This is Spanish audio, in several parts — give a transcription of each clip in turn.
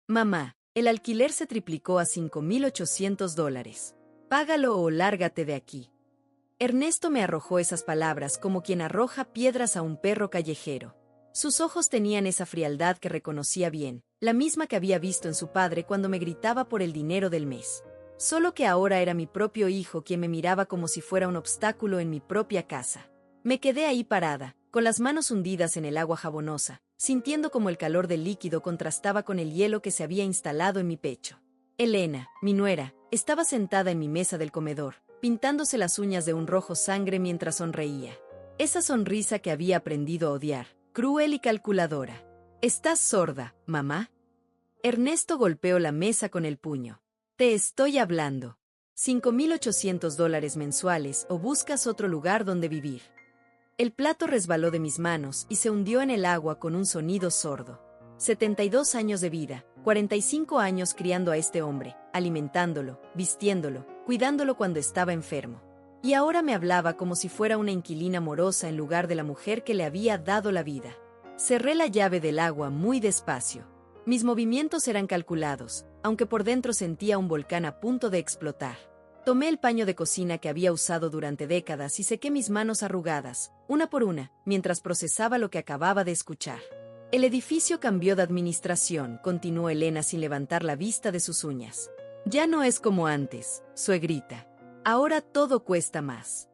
Mamá, el alquiler se triplicó a $5,800. Págalo o lárgate de aquí. Ernesto me arrojó esas palabras como quien arroja piedras a un perro callejero. Sus ojos tenían esa frialdad que reconocía bien, la misma que había visto en su padre cuando me gritaba por el dinero del mes. Solo que ahora era mi propio hijo quien me miraba como si fuera un obstáculo en mi propia casa. Me quedé ahí parada, con las manos hundidas en el agua jabonosa, sintiendo como el calor del líquido contrastaba con el hielo que se había instalado en mi pecho. Elena, mi nuera, estaba sentada en mi mesa del comedor, pintándose las uñas de un rojo sangre mientras sonreía. Esa sonrisa que había aprendido a odiar, cruel y calculadora. ¿Estás sorda, mamá? Ernesto golpeó la mesa con el puño. Te estoy hablando. $5,800 mensuales o buscas otro lugar donde vivir. El plato resbaló de mis manos y se hundió en el agua con un sonido sordo. 72 años de vida, 45 años criando a este hombre, alimentándolo, vistiéndolo, cuidándolo cuando estaba enfermo. Y ahora me hablaba como si fuera una inquilina morosa en lugar de la mujer que le había dado la vida. Cerré la llave del agua muy despacio. Mis movimientos eran calculados, aunque por dentro sentía un volcán a punto de explotar. Tomé el paño de cocina que había usado durante décadas y sequé mis manos arrugadas, una por una, mientras procesaba lo que acababa de escuchar. El edificio cambió de administración, continuó Elena sin levantar la vista de sus uñas. Ya no es como antes, suegrita. Ahora todo cuesta más.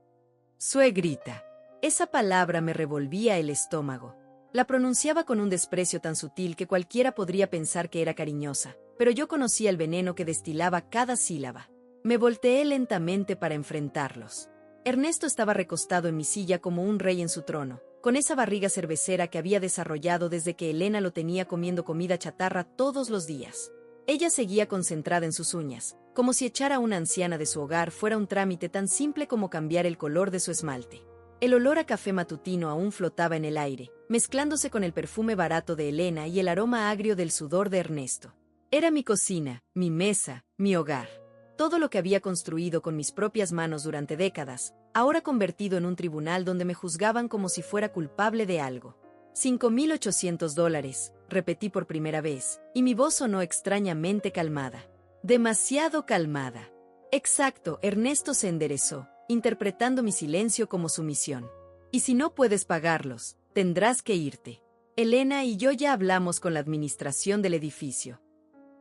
Suegrita. Esa palabra me revolvía el estómago. La pronunciaba con un desprecio tan sutil que cualquiera podría pensar que era cariñosa, pero yo conocía el veneno que destilaba cada sílaba. Me volteé lentamente para enfrentarlos. Ernesto estaba recostado en mi silla como un rey en su trono, con esa barriga cervecera que había desarrollado desde que Elena lo tenía comiendo comida chatarra todos los días. Ella seguía concentrada en sus uñas, como si echar a una anciana de su hogar fuera un trámite tan simple como cambiar el color de su esmalte. El olor a café matutino aún flotaba en el aire, mezclándose con el perfume barato de Elena y el aroma agrio del sudor de Ernesto. Era mi cocina, mi mesa, mi hogar. Todo lo que había construido con mis propias manos durante décadas, ahora convertido en un tribunal donde me juzgaban como si fuera culpable de algo. $5,800, repetí por primera vez, y mi voz sonó extrañamente calmada. Demasiado calmada. Exacto, Ernesto se enderezó, interpretando mi silencio como sumisión. Y si no puedes pagarlos, tendrás que irte. Elena y yo ya hablamos con la administración del edificio.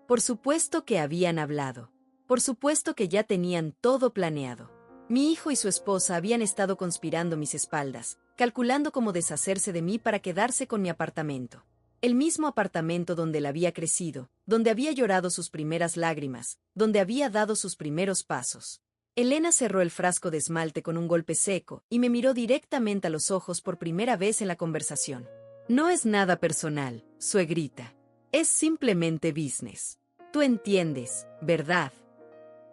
Por supuesto que habían hablado. Por supuesto que ya tenían todo planeado. Mi hijo y su esposa habían estado conspirando a mis espaldas, calculando cómo deshacerse de mí para quedarse con mi apartamento. El mismo apartamento donde él había crecido, donde había llorado sus primeras lágrimas, donde había dado sus primeros pasos. Elena cerró el frasco de esmalte con un golpe seco y me miró directamente a los ojos por primera vez en la conversación. No es nada personal, suegrita. Es simplemente business. Tú entiendes, ¿verdad?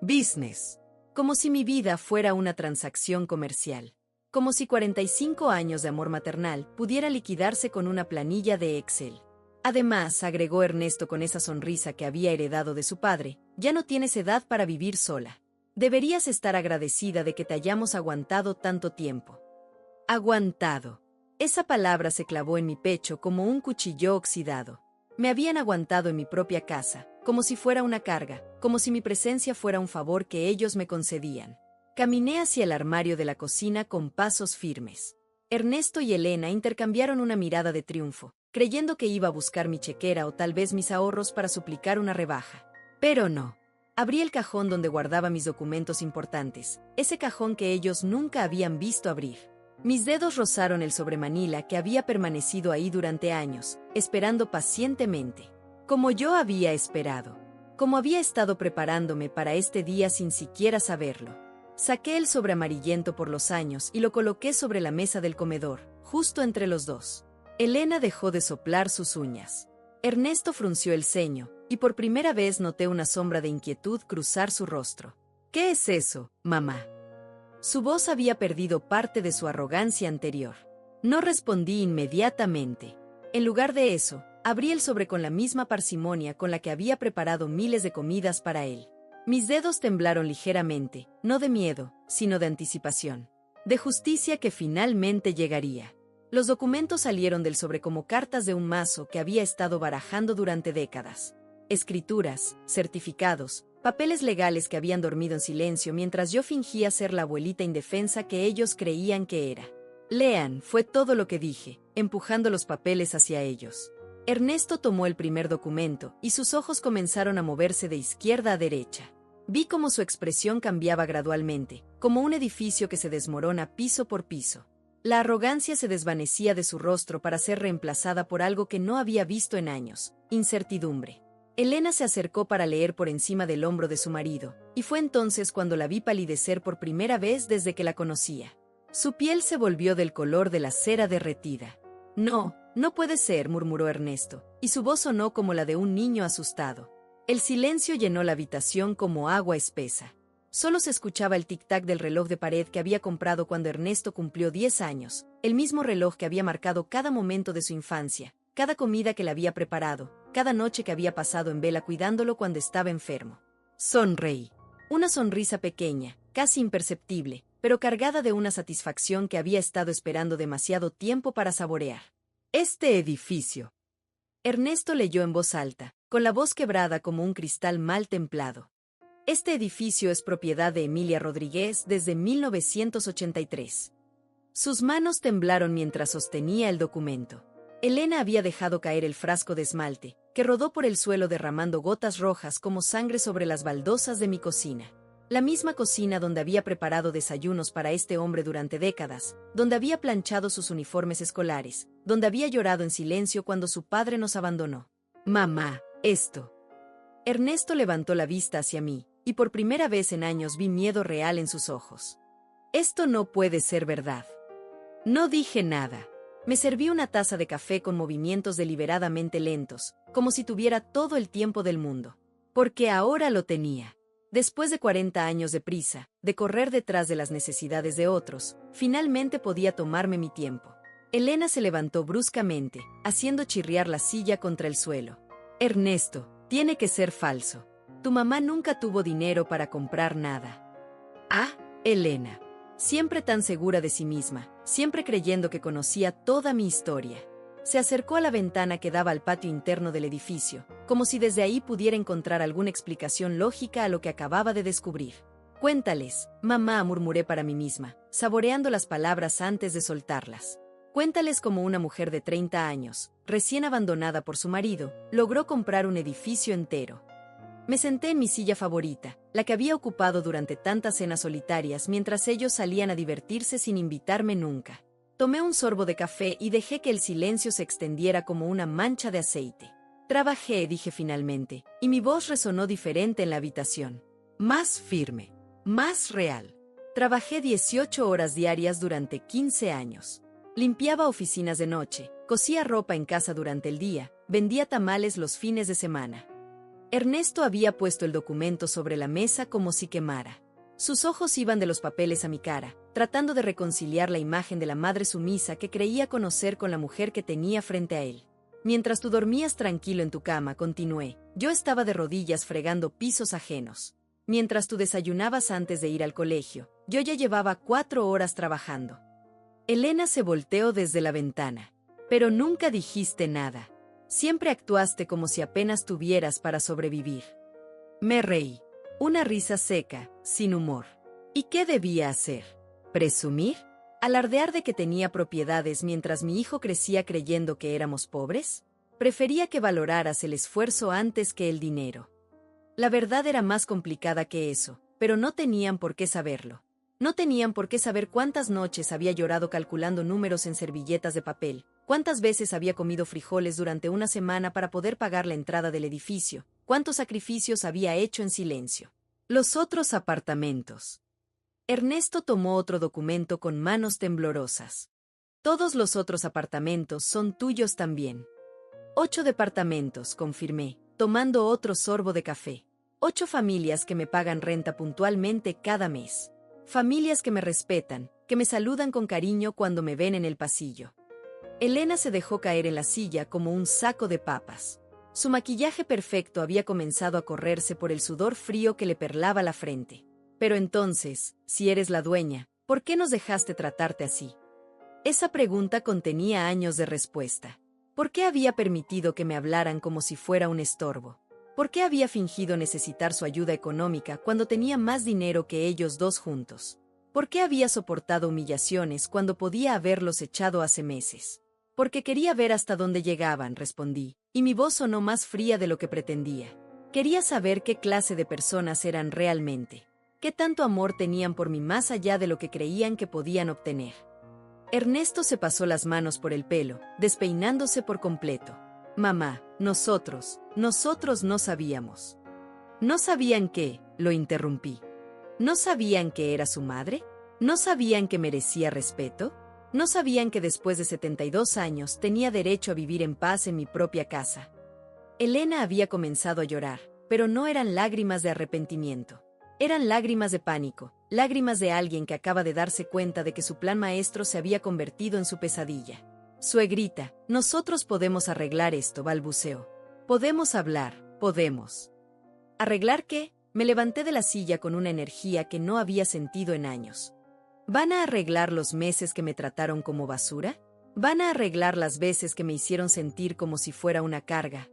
Business. Como si mi vida fuera una transacción comercial. Como si 45 años de amor maternal pudiera liquidarse con una planilla de Excel. Además, agregó Ernesto con esa sonrisa que había heredado de su padre, ya no tienes edad para vivir sola. Deberías estar agradecida de que te hayamos aguantado tanto tiempo. Aguantado. Esa palabra se clavó en mi pecho como un cuchillo oxidado. Me habían aguantado en mi propia casa, como si fuera una carga, como si mi presencia fuera un favor que ellos me concedían. Caminé hacia el armario de la cocina con pasos firmes. Ernesto y Elena intercambiaron una mirada de triunfo, creyendo que iba a buscar mi chequera o tal vez mis ahorros para suplicar una rebaja. Pero no. Abrí el cajón donde guardaba mis documentos importantes, ese cajón que ellos nunca habían visto abrir. Mis dedos rozaron el sobremanila que había permanecido ahí durante años, esperando pacientemente. Como yo había esperado. Como había estado preparándome para este día sin siquiera saberlo. Saqué el sobre amarillento por los años y lo coloqué sobre la mesa del comedor, justo entre los dos. Elena dejó de soplar sus uñas. Ernesto frunció el ceño, y por primera vez noté una sombra de inquietud cruzar su rostro. ¿Qué es eso, mamá? Su voz había perdido parte de su arrogancia anterior. No respondí inmediatamente. En lugar de eso, abrí el sobre con la misma parsimonia con la que había preparado miles de comidas para él. Mis dedos temblaron ligeramente, no de miedo, sino de anticipación. De justicia que finalmente llegaría. Los documentos salieron del sobre como cartas de un mazo que había estado barajando durante décadas. escrituras, certificados, papeles legales que habían dormido en silencio mientras yo fingía ser la abuelita indefensa que ellos creían que era. Lean, fue todo lo que dije, empujando los papeles hacia ellos. Ernesto tomó el primer documento, y sus ojos comenzaron a moverse de izquierda a derecha. Vi cómo su expresión cambiaba gradualmente, como un edificio que se desmorona piso por piso. La arrogancia se desvanecía de su rostro para ser reemplazada por algo que no había visto en años: incertidumbre. Elena se acercó para leer por encima del hombro de su marido, y fue entonces cuando la vi palidecer por primera vez desde que la conocía. Su piel se volvió del color de la cera derretida. No, no puede ser, murmuró Ernesto, y su voz sonó como la de un niño asustado. El silencio llenó la habitación como agua espesa. Solo se escuchaba el tic-tac del reloj de pared que había comprado cuando Ernesto cumplió 10 años, el mismo reloj que había marcado cada momento de su infancia, cada comida que le había preparado, cada noche que había pasado en vela cuidándolo cuando estaba enfermo. Sonreí. Una sonrisa pequeña, casi imperceptible, pero cargada de una satisfacción que había estado esperando demasiado tiempo para saborear. Este edificio. Ernesto leyó en voz alta, con la voz quebrada como un cristal mal templado. Este edificio es propiedad de Emilia Rodríguez desde 1983. Sus manos temblaron mientras sostenía el documento. Elena había dejado caer el frasco de esmalte, que rodó por el suelo derramando gotas rojas como sangre sobre las baldosas de mi cocina. La misma cocina donde había preparado desayunos para este hombre durante décadas, donde había planchado sus uniformes escolares, donde había llorado en silencio cuando su padre nos abandonó. Mamá, esto. Ernesto levantó la vista hacia mí, y por primera vez en años vi miedo real en sus ojos. Esto no puede ser verdad. No dije nada. Me serví una taza de café con movimientos deliberadamente lentos, como si tuviera todo el tiempo del mundo. Porque ahora lo tenía. Después de 40 años de prisa, de correr detrás de las necesidades de otros, finalmente podía tomarme mi tiempo. Elena se levantó bruscamente, haciendo chirriar la silla contra el suelo. Ernesto, tiene que ser falso. Tu mamá nunca tuvo dinero para comprar nada. Ah, Elena. Siempre tan segura de sí misma, siempre creyendo que conocía toda mi historia. Se acercó a la ventana que daba al patio interno del edificio, como si desde ahí pudiera encontrar alguna explicación lógica a lo que acababa de descubrir. Cuéntales, mamá, murmuré para mí misma, saboreando las palabras antes de soltarlas. Cuéntales cómo una mujer de 30 años, recién abandonada por su marido, logró comprar un edificio entero. Me senté en mi silla favorita, la que había ocupado durante tantas cenas solitarias mientras ellos salían a divertirse sin invitarme nunca. Tomé un sorbo de café y dejé que el silencio se extendiera como una mancha de aceite. Trabajé, dije finalmente, y mi voz resonó diferente en la habitación. Más firme, más real. Trabajé 18 horas diarias durante 15 años. Limpiaba oficinas de noche, cosía ropa en casa durante el día, vendía tamales los fines de semana. Ernesto había puesto el documento sobre la mesa como si quemara. Sus ojos iban de los papeles a mi cara, tratando de reconciliar la imagen de la madre sumisa que creía conocer con la mujer que tenía frente a él. Mientras tú dormías tranquilo en tu cama, continué, yo estaba de rodillas fregando pisos ajenos. Mientras tú desayunabas antes de ir al colegio, yo ya llevaba 4 horas trabajando. Elena se volteó desde la ventana. Pero nunca dijiste nada. Siempre actuaste como si apenas tuvieras para sobrevivir. Me reí. Una risa seca, sin humor. ¿Y qué debía hacer? ¿Presumir? ¿Alardear de que tenía propiedades mientras mi hijo crecía creyendo que éramos pobres? Prefería que valoraras el esfuerzo antes que el dinero. La verdad era más complicada que eso, pero no tenían por qué saberlo. No tenían por qué saber cuántas noches había llorado calculando números en servilletas de papel, cuántas veces había comido frijoles durante una semana para poder pagar la entrada del edificio, cuántos sacrificios había hecho en silencio. Los otros apartamentos. Ernesto tomó otro documento con manos temblorosas. Todos los otros apartamentos son tuyos también. 8 departamentos, confirmé, tomando otro sorbo de café. 8 familias que me pagan renta puntualmente cada mes. Familias que me respetan, que me saludan con cariño cuando me ven en el pasillo. Elena se dejó caer en la silla como un saco de papas. Su maquillaje perfecto había comenzado a correrse por el sudor frío que le perlaba la frente. Pero entonces, si eres la dueña, ¿por qué nos dejaste tratarte así? Esa pregunta contenía años de respuesta. ¿Por qué había permitido que me hablaran como si fuera un estorbo? ¿Por qué había fingido necesitar su ayuda económica cuando tenía más dinero que ellos dos juntos? ¿Por qué había soportado humillaciones cuando podía haberlos echado hace meses? Porque quería ver hasta dónde llegaban, respondí, y mi voz sonó más fría de lo que pretendía. Quería saber qué clase de personas eran realmente, qué tanto amor tenían por mí más allá de lo que creían que podían obtener. Ernesto se pasó las manos por el pelo, despeinándose por completo. Mamá, nosotros no sabíamos. ¿No sabían qué? Lo interrumpí. ¿No sabían que era su madre? ¿No sabían que merecía respeto? ¿No sabían que después de 72 años tenía derecho a vivir en paz en mi propia casa? Elena había comenzado a llorar, pero no eran lágrimas de arrepentimiento. Eran lágrimas de pánico, lágrimas de alguien que acaba de darse cuenta de que su plan maestro se había convertido en su pesadilla. Suegrita, nosotros podemos arreglar esto, balbuceó. Podemos hablar, podemos. ¿Arreglar qué? Me levanté de la silla con una energía que no había sentido en años. ¿Van a arreglar los meses que me trataron como basura? ¿Van a arreglar las veces que me hicieron sentir como si fuera una carga?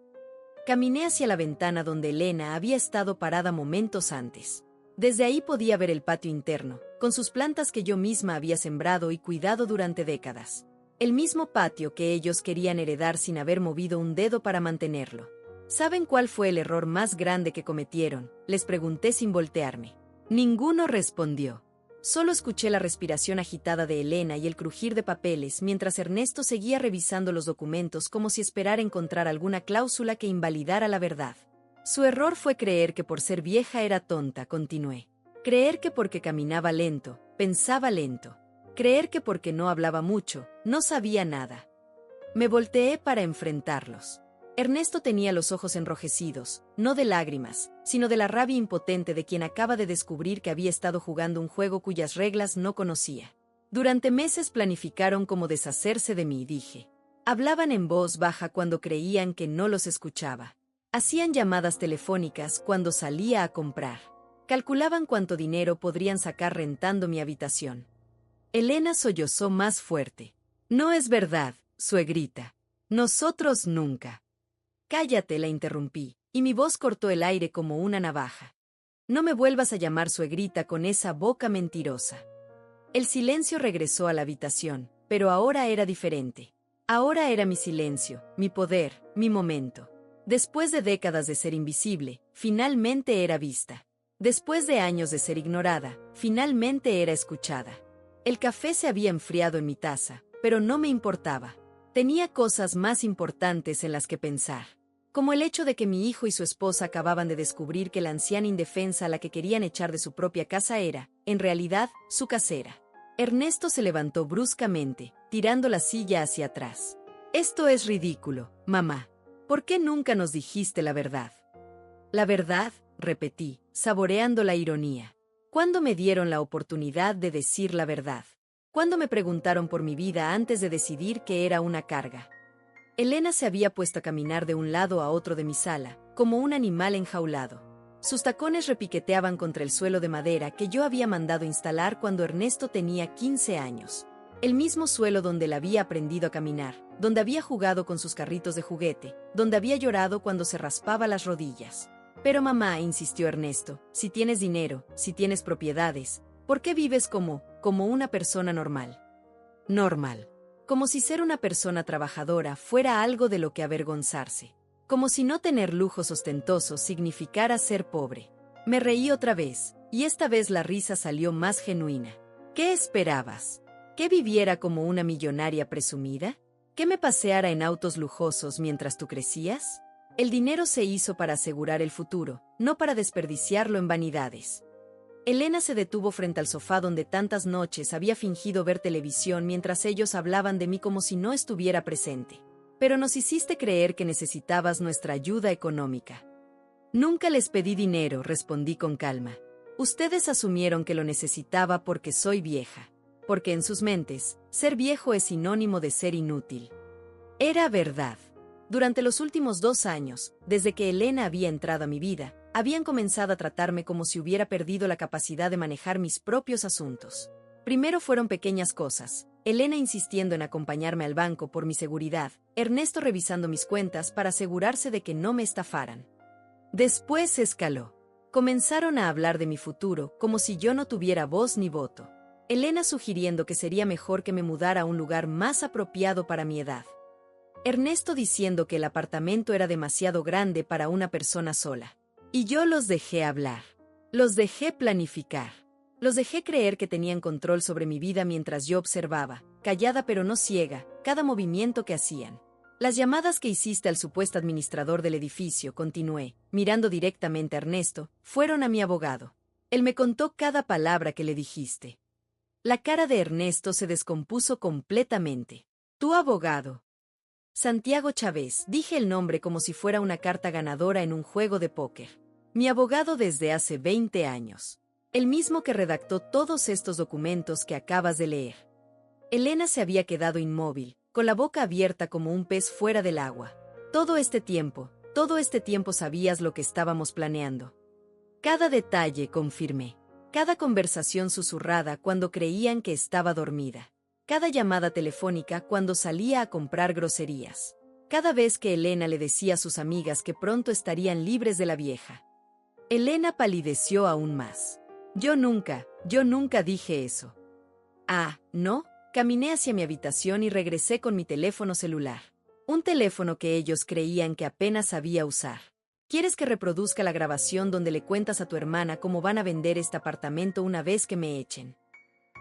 Caminé hacia la ventana donde Elena había estado parada momentos antes. Desde ahí podía ver el patio interno, con sus plantas que yo misma había sembrado y cuidado durante décadas. El mismo patio que ellos querían heredar sin haber movido un dedo para mantenerlo. ¿Saben cuál fue el error más grande que cometieron?, les pregunté sin voltearme. Ninguno respondió. Solo escuché la respiración agitada de Elena y el crujir de papeles mientras Ernesto seguía revisando los documentos como si esperara encontrar alguna cláusula que invalidara la verdad. Su error fue creer que por ser vieja era tonta, continué. Creer que porque caminaba lento, pensaba lento. Creer que porque no hablaba mucho, no sabía nada. Me volteé para enfrentarlos. Ernesto tenía los ojos enrojecidos, no de lágrimas, sino de la rabia impotente de quien acaba de descubrir que había estado jugando un juego cuyas reglas no conocía. Durante meses planificaron cómo deshacerse de mí, dije. Hablaban en voz baja cuando creían que no los escuchaba. Hacían llamadas telefónicas cuando salía a comprar. Calculaban cuánto dinero podrían sacar rentando mi habitación. Elena sollozó más fuerte. No es verdad, suegrita. Nosotros nunca. Cállate, la interrumpí, y mi voz cortó el aire como una navaja. No me vuelvas a llamar suegrita con esa boca mentirosa. El silencio regresó a la habitación, pero ahora era diferente. Ahora era mi silencio, mi poder, mi momento. Después de décadas de ser invisible, finalmente era vista. Después de años de ser ignorada, finalmente era escuchada. El café se había enfriado en mi taza, pero no me importaba. Tenía cosas más importantes en las que pensar. Como el hecho de que mi hijo y su esposa acababan de descubrir que la anciana indefensa a la que querían echar de su propia casa era, en realidad, su casera. Ernesto se levantó bruscamente, tirando la silla hacia atrás. Esto es ridículo, mamá. ¿Por qué nunca nos dijiste la verdad? La verdad, repetí, saboreando la ironía. ¿Cuándo me dieron la oportunidad de decir la verdad? ¿Cuándo me preguntaron por mi vida antes de decidir que era una carga? Elena se había puesto a caminar de un lado a otro de mi sala, como un animal enjaulado. Sus tacones repiqueteaban contra el suelo de madera que yo había mandado instalar cuando Ernesto tenía 15 años. El mismo suelo donde él había aprendido a caminar, donde había jugado con sus carritos de juguete, donde había llorado cuando se raspaba las rodillas. Pero mamá, insistió Ernesto, si tienes dinero, si tienes propiedades, ¿por qué vives como una persona normal? Normal. Como si ser una persona trabajadora fuera algo de lo que avergonzarse. Como si no tener lujos ostentosos significara ser pobre. Me reí otra vez, y esta vez la risa salió más genuina. ¿Qué esperabas? ¿Que viviera como una millonaria presumida? ¿Que me paseara en autos lujosos mientras tú crecías? El dinero se hizo para asegurar el futuro, no para desperdiciarlo en vanidades. Elena se detuvo frente al sofá donde tantas noches había fingido ver televisión mientras ellos hablaban de mí como si no estuviera presente. Pero nos hiciste creer que necesitabas nuestra ayuda económica. Nunca les pedí dinero, respondí con calma. Ustedes asumieron que lo necesitaba porque soy vieja. Porque en sus mentes, ser viejo es sinónimo de ser inútil. Era verdad. Durante los últimos 2 años, desde que Elena había entrado a mi vida, habían comenzado a tratarme como si hubiera perdido la capacidad de manejar mis propios asuntos. Primero fueron pequeñas cosas, Elena insistiendo en acompañarme al banco por mi seguridad, Ernesto revisando mis cuentas para asegurarse de que no me estafaran. Después escaló. Comenzaron a hablar de mi futuro, como si yo no tuviera voz ni voto. Elena sugiriendo que sería mejor que me mudara a un lugar más apropiado para mi edad. Ernesto diciendo que el apartamento era demasiado grande para una persona sola. Y yo los dejé hablar. Los dejé planificar. Los dejé creer que tenían control sobre mi vida mientras yo observaba, callada pero no ciega, cada movimiento que hacían. Las llamadas que hiciste al supuesto administrador del edificio, continué, mirando directamente a Ernesto, fueron a mi abogado. Él me contó cada palabra que le dijiste. La cara de Ernesto se descompuso completamente. Tu abogado. Santiago Chávez, dije el nombre como si fuera una carta ganadora en un juego de póker. Mi abogado desde hace 20 años. El mismo que redactó todos estos documentos que acabas de leer. Elena se había quedado inmóvil, con la boca abierta como un pez fuera del agua. Todo este tiempo sabías lo que estábamos planeando. Cada detalle, confirmé. Cada conversación susurrada cuando creían que estaba dormida. Cada llamada telefónica cuando salía a comprar groserías. Cada vez que Elena le decía a sus amigas que pronto estarían libres de la vieja. Elena palideció aún más. Yo nunca dije eso. Ah, ¿no? Caminé hacia mi habitación y regresé con mi teléfono celular. Un teléfono que ellos creían que apenas sabía usar. ¿Quieres que reproduzca la grabación donde le cuentas a tu hermana cómo van a vender este apartamento una vez que me echen?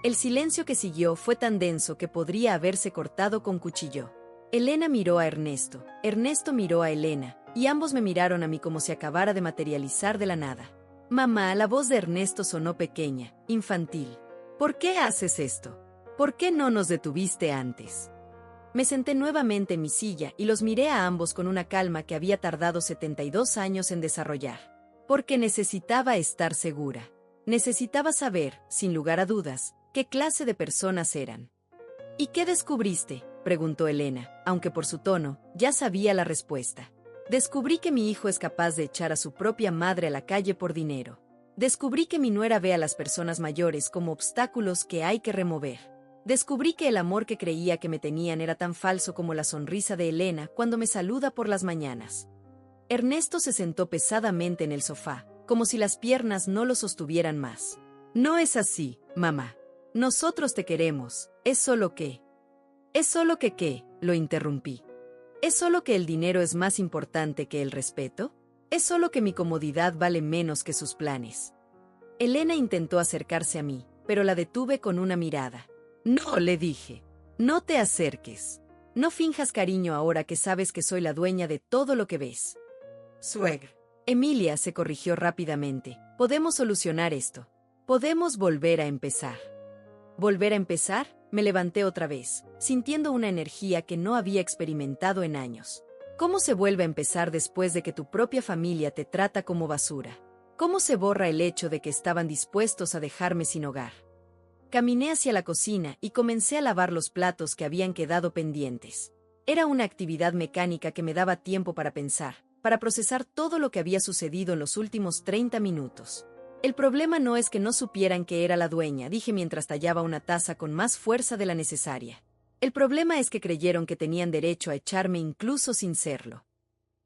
El silencio que siguió fue tan denso que podría haberse cortado con cuchillo. Elena miró a Ernesto, Ernesto miró a Elena, y ambos me miraron a mí como si acabara de materializar de la nada. Mamá, la voz de Ernesto sonó pequeña, infantil. ¿Por qué haces esto? ¿Por qué no nos detuviste antes? Me senté nuevamente en mi silla y los miré a ambos con una calma que había tardado 72 años en desarrollar. Porque necesitaba estar segura. Necesitaba saber, sin lugar a dudas, qué clase de personas eran. ¿Y qué descubriste?, preguntó Elena, aunque por su tono, ya sabía la respuesta. Descubrí que mi hijo es capaz de echar a su propia madre a la calle por dinero. Descubrí que mi nuera ve a las personas mayores como obstáculos que hay que remover. Descubrí que el amor que creía que me tenían era tan falso como la sonrisa de Elena cuando me saluda por las mañanas. Ernesto se sentó pesadamente en el sofá, como si las piernas no lo sostuvieran más. No es así, mamá. Nosotros te queremos, es solo que... ¿Es solo que qué?, lo interrumpí. ¿Es solo que el dinero es más importante que el respeto? ¿Es solo que mi comodidad vale menos que sus planes? Elena intentó acercarse a mí, pero la detuve con una mirada. No, le dije. No te acerques. No finjas cariño ahora que sabes que soy la dueña de todo lo que ves. Suegra. Emilia se corrigió rápidamente. Podemos solucionar esto. Podemos volver a empezar. ¿Volver a empezar? Me levanté otra vez, sintiendo una energía que no había experimentado en años. ¿Cómo se vuelve a empezar después de que tu propia familia te trata como basura? ¿Cómo se borra el hecho de que estaban dispuestos a dejarme sin hogar? Caminé hacia la cocina y comencé a lavar los platos que habían quedado pendientes. Era una actividad mecánica que me daba tiempo para pensar, para procesar todo lo que había sucedido en los últimos 30 minutos. El problema no es que no supieran que era la dueña, dije mientras tallaba una taza con más fuerza de la necesaria. El problema es que creyeron que tenían derecho a echarme incluso sin serlo.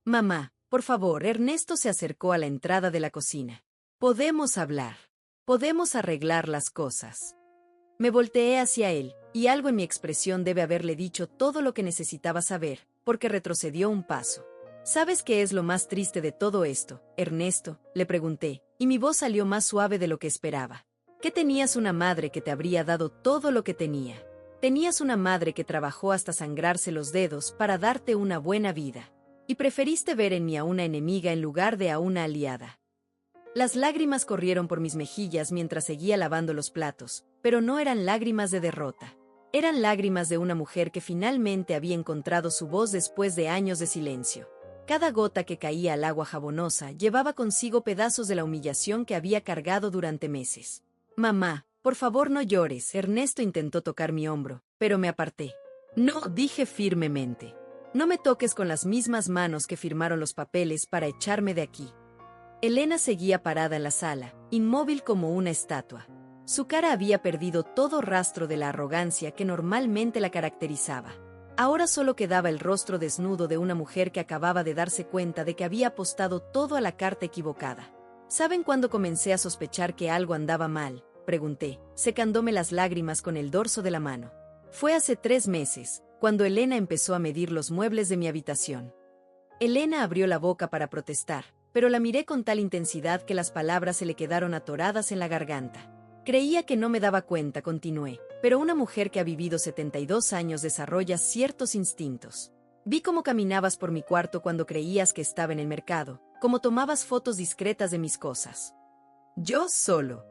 Mamá, por favor, Ernesto se acercó a la entrada de la cocina. Podemos hablar. Podemos arreglar las cosas. Me volteé hacia él, y algo en mi expresión debe haberle dicho todo lo que necesitaba saber, porque retrocedió un paso. ¿Sabes qué es lo más triste de todo esto, Ernesto?, le pregunté, y mi voz salió más suave de lo que esperaba. Que tenías una madre que te habría dado todo lo que tenía. Tenías una madre que trabajó hasta sangrarse los dedos para darte una buena vida. Y preferiste ver en mí a una enemiga en lugar de a una aliada. Las lágrimas corrieron por mis mejillas mientras seguía lavando los platos, pero no eran lágrimas de derrota. Eran lágrimas de una mujer que finalmente había encontrado su voz después de años de silencio. Cada gota que caía al agua jabonosa llevaba consigo pedazos de la humillación que había cargado durante meses. Mamá, por favor no llores. Ernesto intentó tocar mi hombro, pero me aparté. No, dije firmemente. No me toques con las mismas manos que firmaron los papeles para echarme de aquí. Elena seguía parada en la sala, inmóvil como una estatua. Su cara había perdido todo rastro de la arrogancia que normalmente la caracterizaba. Ahora solo quedaba el rostro desnudo de una mujer que acababa de darse cuenta de que había apostado todo a la carta equivocada. ¿Saben cuándo comencé a sospechar que algo andaba mal?, pregunté, secándome las lágrimas con el dorso de la mano. Fue hace 3 meses, cuando Elena empezó a medir los muebles de mi habitación. Elena abrió la boca para protestar, pero la miré con tal intensidad que las palabras se le quedaron atoradas en la garganta. Creía que no me daba cuenta, continué, pero una mujer que ha vivido 72 años desarrolla ciertos instintos. Vi cómo caminabas por mi cuarto cuando creías que estaba en el mercado, cómo tomabas fotos discretas de mis cosas. Yo solo.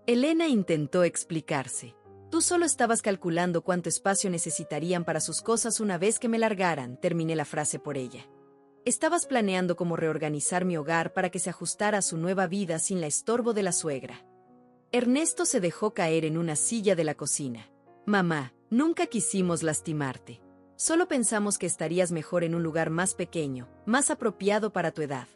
Elena intentó explicarse. Tú solo estabas calculando cuánto espacio necesitarían para sus cosas una vez que me largaran, terminé la frase por ella. Estabas planeando cómo reorganizar mi hogar para que se ajustara a su nueva vida sin la estorbo de la suegra. Ernesto se dejó caer en una silla de la cocina. Mamá, nunca quisimos lastimarte. Solo pensamos que estarías mejor en un lugar más pequeño, más apropiado para tu edad.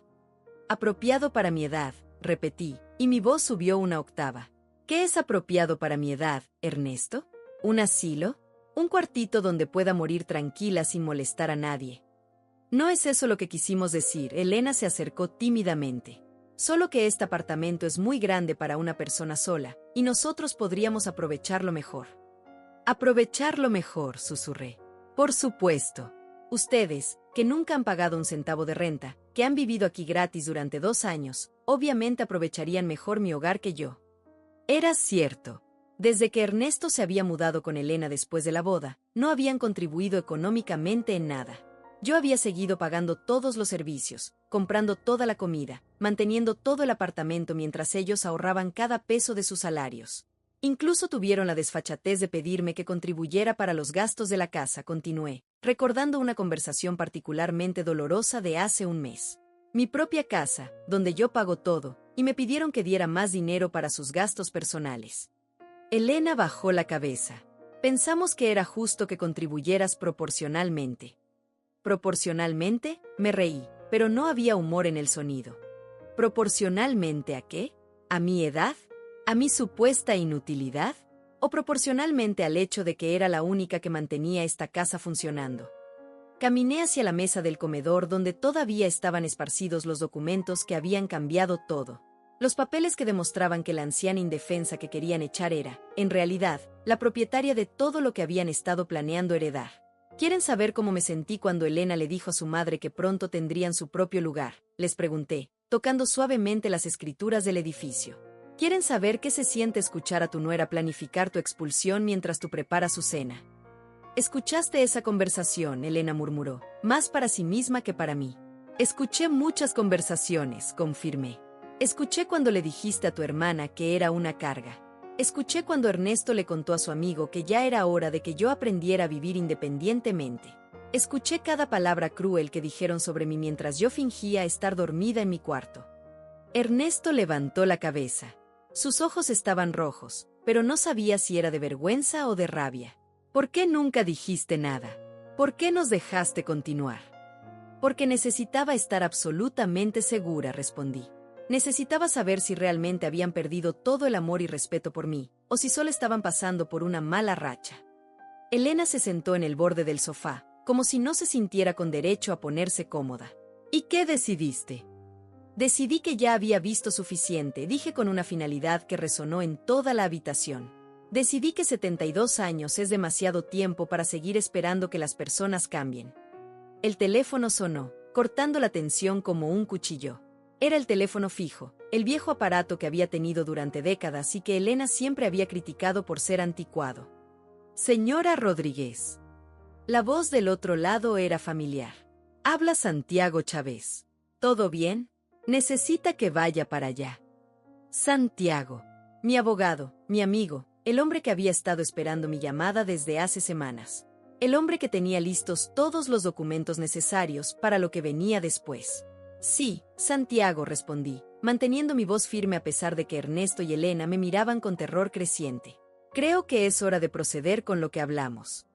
Apropiado para mi edad, repetí, y mi voz subió una octava. ¿Qué es apropiado para mi edad, Ernesto? ¿Un asilo? ¿Un cuartito donde pueda morir tranquila sin molestar a nadie? No es eso lo que quisimos decir, Elena se acercó tímidamente. Solo que este apartamento es muy grande para una persona sola, y nosotros podríamos aprovecharlo mejor. Aprovecharlo mejor, susurré. Por supuesto. Ustedes, que nunca han pagado un centavo de renta, que han vivido aquí gratis durante 2 años, obviamente aprovecharían mejor mi hogar que yo. Era cierto. Desde que Ernesto se había mudado con Elena después de la boda, no habían contribuido económicamente en nada. Yo había seguido pagando todos los servicios, comprando toda la comida, manteniendo todo el apartamento mientras ellos ahorraban cada peso de sus salarios. Incluso tuvieron la desfachatez de pedirme que contribuyera para los gastos de la casa, continué, recordando una conversación particularmente dolorosa de hace un mes. Mi propia casa, donde yo pago todo, y me pidieron que diera más dinero para sus gastos personales. Elena bajó la cabeza. Pensamos que era justo que contribuyeras proporcionalmente. ¿Proporcionalmente? Me reí, pero no había humor en el sonido. ¿Proporcionalmente a qué? ¿A mi edad? ¿A mi supuesta inutilidad? ¿O proporcionalmente al hecho de que era la única que mantenía esta casa funcionando? Caminé hacia la mesa del comedor donde todavía estaban esparcidos los documentos que habían cambiado todo. Los papeles que demostraban que la anciana indefensa que querían echar era, en realidad, la propietaria de todo lo que habían estado planeando heredar. ¿Quieren saber cómo me sentí cuando Elena le dijo a su madre que pronto tendrían su propio lugar?, les pregunté, tocando suavemente las escrituras del edificio. ¿Quieren saber qué se siente escuchar a tu nuera planificar tu expulsión mientras tú preparas su cena? ¿Escuchaste esa conversación?, Elena murmuró, más para sí misma que para mí. Escuché muchas conversaciones, confirmé. Escuché cuando le dijiste a tu hermana que era una carga. Escuché cuando Ernesto le contó a su amigo que ya era hora de que yo aprendiera a vivir independientemente. Escuché cada palabra cruel que dijeron sobre mí mientras yo fingía estar dormida en mi cuarto. Ernesto levantó la cabeza. Sus ojos estaban rojos, pero no sabía si era de vergüenza o de rabia. ¿Por qué nunca dijiste nada? ¿Por qué nos dejaste continuar? Porque necesitaba estar absolutamente segura, respondí. Necesitaba saber si realmente habían perdido todo el amor y respeto por mí, o si solo estaban pasando por una mala racha. Elena se sentó en el borde del sofá, como si no se sintiera con derecho a ponerse cómoda. ¿Y qué decidiste? Decidí que ya había visto suficiente, dije con una finalidad que resonó en toda la habitación. Decidí que 72 años es demasiado tiempo para seguir esperando que las personas cambien. El teléfono sonó, cortando la tensión como un cuchillo. Era el teléfono fijo, el viejo aparato que había tenido durante décadas y que Elena siempre había criticado por ser anticuado. Señora Rodríguez. La voz del otro lado era familiar. Habla Santiago Chávez. ¿Todo bien? Necesita que vaya para allá. Santiago. Mi abogado, mi amigo, el hombre que había estado esperando mi llamada desde hace semanas. El hombre que tenía listos todos los documentos necesarios para lo que venía después. Sí, Santiago, respondí, manteniendo mi voz firme a pesar de que Ernesto y Elena me miraban con terror creciente. Creo que es hora de proceder con lo que hablamos.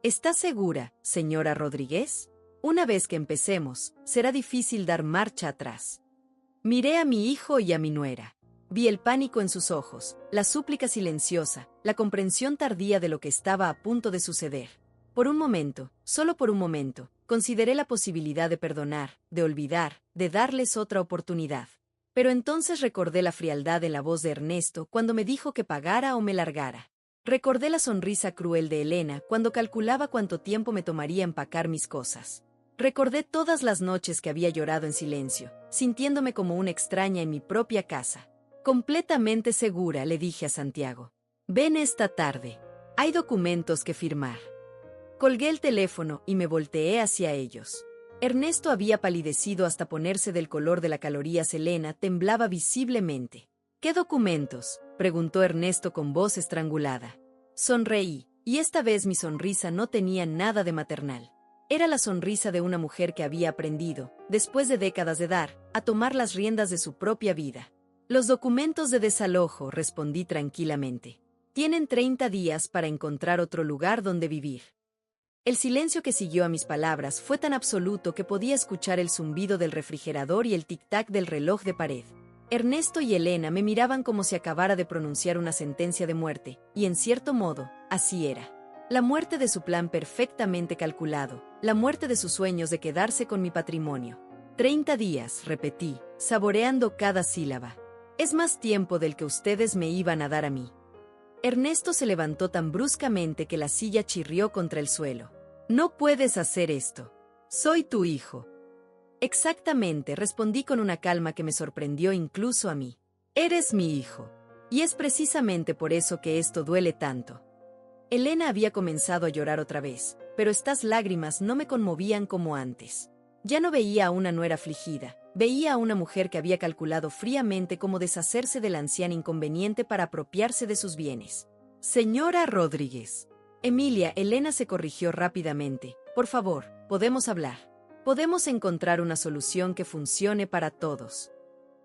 ¿Está segura, señora Rodríguez? Una vez que empecemos, será difícil dar marcha atrás. Miré a mi hijo y a mi nuera. Vi el pánico en sus ojos, la súplica silenciosa, la comprensión tardía de lo que estaba a punto de suceder. Por un momento, solo por un momento, consideré la posibilidad de perdonar, de olvidar, de darles otra oportunidad. Pero entonces recordé la frialdad en la voz de Ernesto cuando me dijo que pagara o me largara. Recordé la sonrisa cruel de Elena cuando calculaba cuánto tiempo me tomaría empacar mis cosas. Recordé todas las noches que había llorado en silencio, sintiéndome como una extraña en mi propia casa. Completamente segura, le dije a Santiago. Ven esta tarde. Hay documentos que firmar. Colgué el teléfono y me volteé hacia ellos. Ernesto había palidecido hasta ponerse del color de la calorías. Elena temblaba visiblemente. ¿Qué documentos?, preguntó Ernesto con voz estrangulada. Sonreí, y esta vez mi sonrisa no tenía nada de maternal. Era la sonrisa de una mujer que había aprendido, después de décadas de dar, a tomar las riendas de su propia vida. Los documentos de desalojo, respondí tranquilamente. Tienen 30 días para encontrar otro lugar donde vivir. El silencio que siguió a mis palabras fue tan absoluto que podía escuchar el zumbido del refrigerador y el tic-tac del reloj de pared. Ernesto y Elena me miraban como si acabara de pronunciar una sentencia de muerte, y en cierto modo, así era. La muerte de su plan perfectamente calculado, la muerte de sus sueños de quedarse con mi patrimonio. 30 días, repetí, saboreando cada sílaba. Es más tiempo del que ustedes me iban a dar a mí. Ernesto se levantó tan bruscamente que la silla chirrió contra el suelo. No puedes hacer esto. Soy tu hijo. Exactamente, respondí con una calma que me sorprendió incluso a mí. Eres mi hijo. Y es precisamente por eso que esto duele tanto. Elena había comenzado a llorar otra vez, pero estas lágrimas no me conmovían como antes. Ya no veía a una nuera afligida, veía a una mujer que había calculado fríamente cómo deshacerse del anciano inconveniente para apropiarse de sus bienes. Señora Rodríguez. Emilia, Elena se corrigió rápidamente. Por favor, podemos hablar. Podemos encontrar una solución que funcione para todos.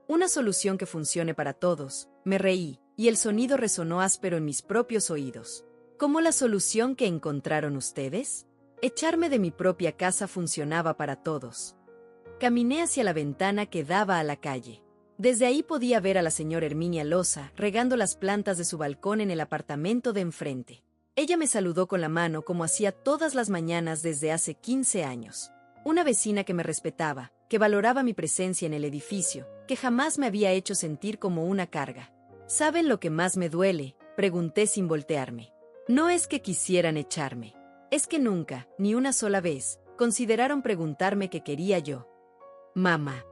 Una solución que funcione para todos. Me reí, y el sonido resonó áspero en mis propios oídos. ¿Cómo la solución que encontraron ustedes? Echarme de mi propia casa funcionaba para todos. Caminé hacia la ventana que daba a la calle. Desde ahí podía ver a la señora Herminia Loza regando las plantas de su balcón en el apartamento de enfrente. Ella me saludó con la mano como hacía todas las mañanas desde hace 15 años. Una vecina que me respetaba, que valoraba mi presencia en el edificio, que jamás me había hecho sentir como una carga. ¿Saben lo que más me duele?, pregunté sin voltearme. No es que quisieran echarme. Es que nunca, ni una sola vez, consideraron preguntarme qué quería yo. Mamá.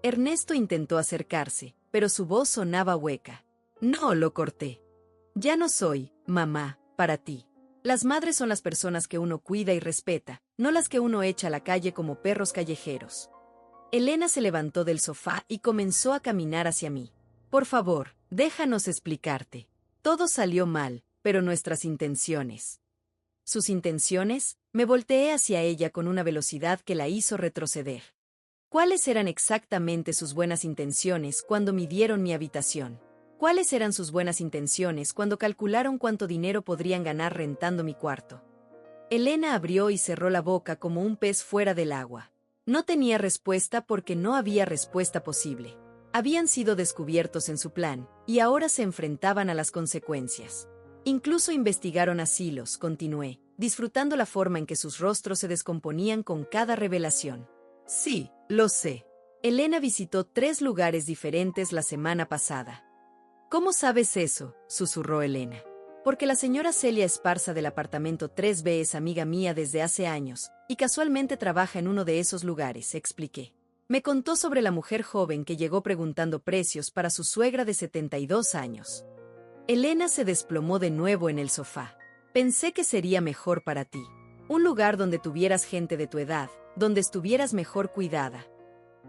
Ernesto intentó acercarse, pero su voz sonaba hueca. No, lo corté. Ya no soy, mamá, para ti. Las madres son las personas que uno cuida y respeta, no las que uno echa a la calle como perros callejeros. Elena se levantó del sofá y comenzó a caminar hacia mí. Por favor, déjanos explicarte. Todo salió mal, pero nuestras intenciones. ¿Sus intenciones? Me volteé hacia ella con una velocidad que la hizo retroceder. ¿Cuáles eran exactamente sus buenas intenciones cuando midieron mi habitación? ¿Cuáles eran sus buenas intenciones cuando calcularon cuánto dinero podrían ganar rentando mi cuarto? Elena abrió y cerró la boca como un pez fuera del agua. No tenía respuesta porque no había respuesta posible. Habían sido descubiertos en su plan, y ahora se enfrentaban a las consecuencias. Incluso investigaron asilos, continué, disfrutando la forma en que sus rostros se descomponían con cada revelación. Sí, lo sé. Elena visitó 3 lugares diferentes la semana pasada. ¿Cómo sabes eso?, susurró Elena. Porque la señora Celia Esparza del apartamento 3B es amiga mía desde hace años, y casualmente trabaja en uno de esos lugares, expliqué. Me contó sobre la mujer joven que llegó preguntando precios para su suegra de 72 años. Elena se desplomó de nuevo en el sofá. Pensé que sería mejor para ti. Un lugar donde tuvieras gente de tu edad, donde estuvieras mejor cuidada.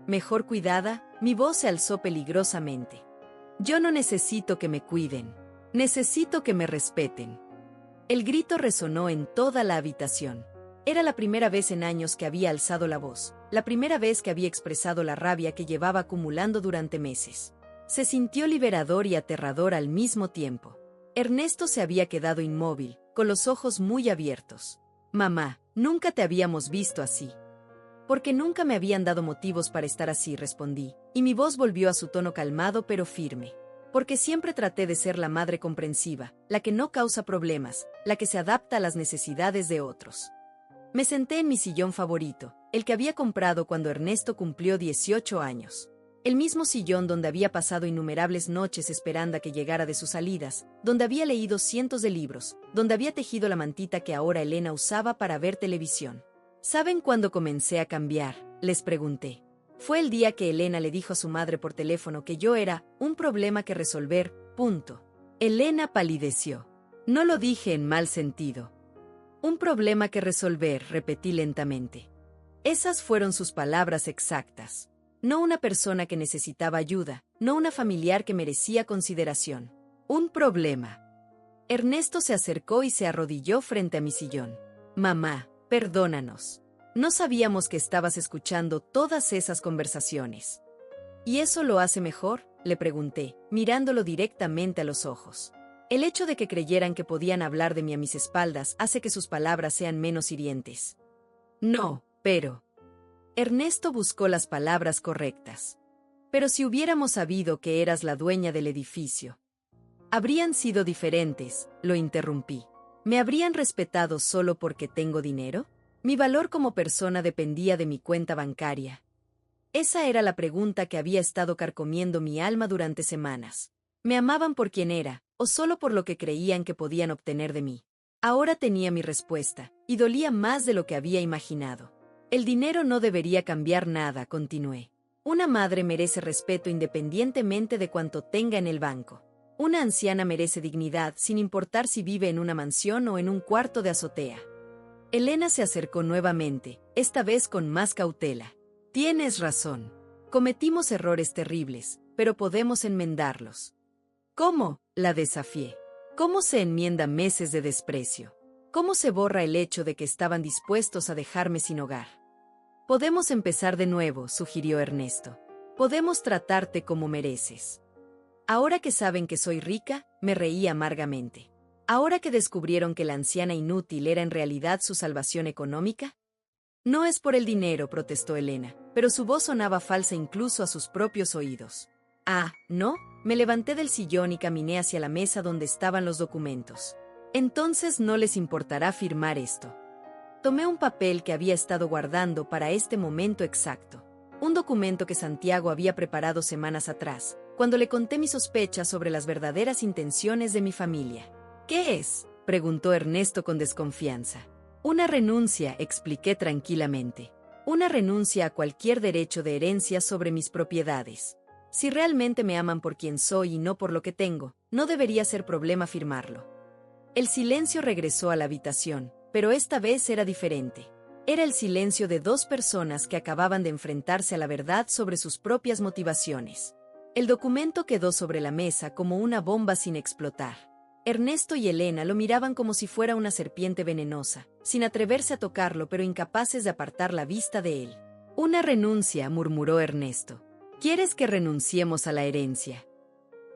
¿Mejor cuidada? Mi voz se alzó peligrosamente. Yo no necesito que me cuiden. Necesito que me respeten. El grito resonó en toda la habitación. Era la primera vez en años que había alzado la voz, la primera vez que había expresado la rabia que llevaba acumulando durante meses. Se sintió liberador y aterrador al mismo tiempo. Ernesto se había quedado inmóvil, con los ojos muy abiertos. Mamá, nunca te habíamos visto así. Porque nunca me habían dado motivos para estar así, respondí, y mi voz volvió a su tono calmado pero firme. Porque siempre traté de ser la madre comprensiva, la que no causa problemas, la que se adapta a las necesidades de otros. Me senté en mi sillón favorito, el que había comprado cuando Ernesto cumplió 18 años. El mismo sillón donde había pasado innumerables noches esperando a que llegara de sus salidas, donde había leído cientos de libros, donde había tejido la mantita que ahora Elena usaba para ver televisión. ¿Saben cuándo comencé a cambiar?, les pregunté. Fue el día que Elena le dijo a su madre por teléfono que yo era un problema que resolver, punto. Elena palideció. No lo dije en mal sentido. Un problema que resolver, repetí lentamente. Esas fueron sus palabras exactas. No una persona que necesitaba ayuda, no una familiar que merecía consideración. Un problema. Ernesto se acercó y se arrodilló frente a mi sillón. Mamá, perdónanos. No sabíamos que estabas escuchando todas esas conversaciones. ¿Y eso lo hace mejor?, le pregunté, mirándolo directamente a los ojos. El hecho de que creyeran que podían hablar de mí a mis espaldas hace que sus palabras sean menos hirientes. No, pero... Ernesto buscó las palabras correctas. Pero si hubiéramos sabido que eras la dueña del edificio, habrían sido diferentes, lo interrumpí. ¿Me habrían respetado solo porque tengo dinero? Mi valor como persona dependía de mi cuenta bancaria. Esa era la pregunta que había estado carcomiendo mi alma durante semanas. ¿Me amaban por quien era, o solo por lo que creían que podían obtener de mí? Ahora tenía mi respuesta, y dolía más de lo que había imaginado. El dinero no debería cambiar nada, continué. Una madre merece respeto independientemente de cuánto tenga en el banco. Una anciana merece dignidad sin importar si vive en una mansión o en un cuarto de azotea. Elena se acercó nuevamente, esta vez con más cautela. Tienes razón. Cometimos errores terribles, pero podemos enmendarlos. ¿Cómo?, la desafié. ¿Cómo se enmienda meses de desprecio? ¿Cómo se borra el hecho de que estaban dispuestos a dejarme sin hogar? Podemos empezar de nuevo, sugirió Ernesto. Podemos tratarte como mereces. Ahora que saben que soy rica, me reí amargamente. ¿Ahora que descubrieron que la anciana inútil era en realidad su salvación económica? No es por el dinero, protestó Elena, pero su voz sonaba falsa incluso a sus propios oídos. Ah, ¿no? Me levanté del sillón y caminé hacia la mesa donde estaban los documentos. Entonces no les importará firmar esto. Tomé un papel que había estado guardando para este momento exacto. Un documento que Santiago había preparado semanas atrás, cuando le conté mis sospechas sobre las verdaderas intenciones de mi familia. ¿Qué es?, preguntó Ernesto con desconfianza. Una renuncia, expliqué tranquilamente. Una renuncia a cualquier derecho de herencia sobre mis propiedades. Si realmente me aman por quien soy y no por lo que tengo, no debería ser problema firmarlo. El silencio regresó a la habitación, pero esta vez era diferente. Era el silencio de dos personas que acababan de enfrentarse a la verdad sobre sus propias motivaciones. El documento quedó sobre la mesa como una bomba sin explotar. Ernesto y Elena lo miraban como si fuera una serpiente venenosa, sin atreverse a tocarlo pero incapaces de apartar la vista de él. Una renuncia, murmuró Ernesto. ¿Quieres que renunciemos a la herencia?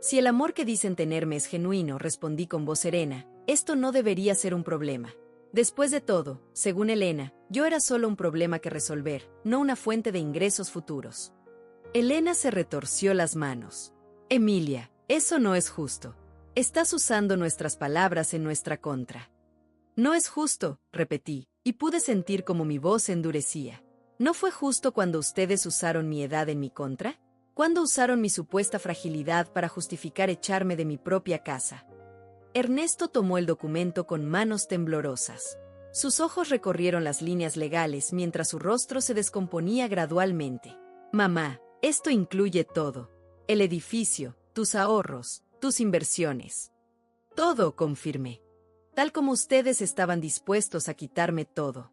Si el amor que dicen tenerme es genuino, respondí con voz serena, esto no debería ser un problema. Después de todo, según Elena, yo era solo un problema que resolver, no una fuente de ingresos futuros. Elena se retorció las manos. Emilia, eso no es justo. Estás usando nuestras palabras en nuestra contra. No es justo, repetí, y pude sentir como mi voz se endurecía. ¿No fue justo cuando ustedes usaron mi edad en mi contra? ¿Cuándo usaron mi supuesta fragilidad para justificar echarme de mi propia casa? Ernesto tomó el documento con manos temblorosas. Sus ojos recorrieron las líneas legales mientras su rostro se descomponía gradualmente. Mamá, esto incluye todo. El edificio, tus ahorros, tus inversiones. Todo, confirmé. Tal como ustedes estaban dispuestos a quitarme todo.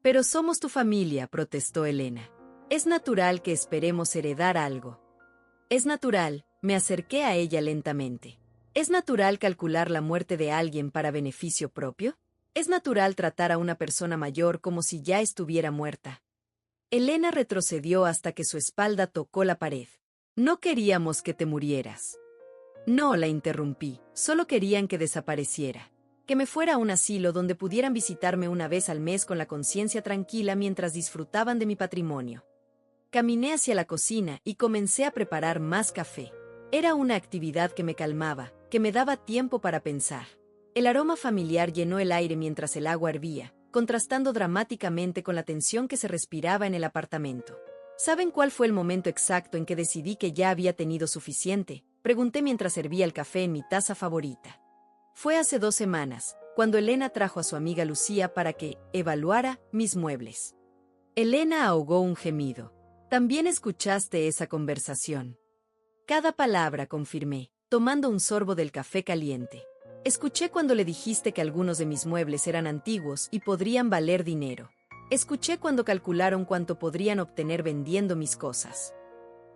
Pero somos tu familia, protestó Elena. Es natural que esperemos heredar algo. Es natural, me acerqué a ella lentamente. ¿Es natural calcular la muerte de alguien para beneficio propio? ¿Es natural tratar a una persona mayor como si ya estuviera muerta? Elena retrocedió hasta que su espalda tocó la pared. No queríamos que te murieras. No, la interrumpí, solo querían que desapareciera. Que me fuera a un asilo donde pudieran visitarme una vez al mes con la conciencia tranquila mientras disfrutaban de mi patrimonio. Caminé hacia la cocina y comencé a preparar más café. Era una actividad que me calmaba, que me daba tiempo para pensar. El aroma familiar llenó el aire mientras el agua hervía, contrastando dramáticamente con la tensión que se respiraba en el apartamento. ¿Saben cuál fue el momento exacto en que decidí que ya había tenido suficiente? Pregunté mientras servía el café en mi taza favorita. Fue hace 2 semanas, cuando Elena trajo a su amiga Lucía para que evaluara mis muebles. Elena ahogó un gemido. También escuchaste esa conversación. Cada palabra, confirmé, tomando un sorbo del café caliente. Escuché cuando le dijiste que algunos de mis muebles eran antiguos y podrían valer dinero. Escuché cuando calcularon cuánto podrían obtener vendiendo mis cosas.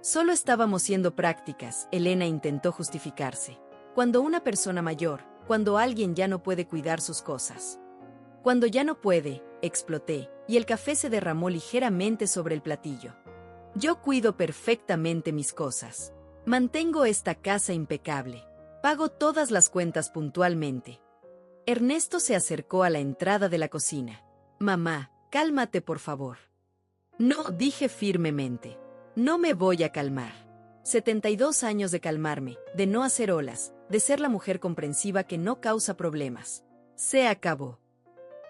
Solo estábamos siendo prácticas, Elena intentó justificarse. Cuando una persona mayor, cuando alguien ya no puede cuidar sus cosas. Cuando ya no puede, exploté, y el café se derramó ligeramente sobre el platillo. Yo cuido perfectamente mis cosas. Mantengo esta casa impecable. Pago todas las cuentas puntualmente. Ernesto se acercó a la entrada de la cocina. Mamá, cálmate por favor. No, dije firmemente. No me voy a calmar. 72 años de calmarme, de no hacer olas, de ser la mujer comprensiva que no causa problemas. Se acabó.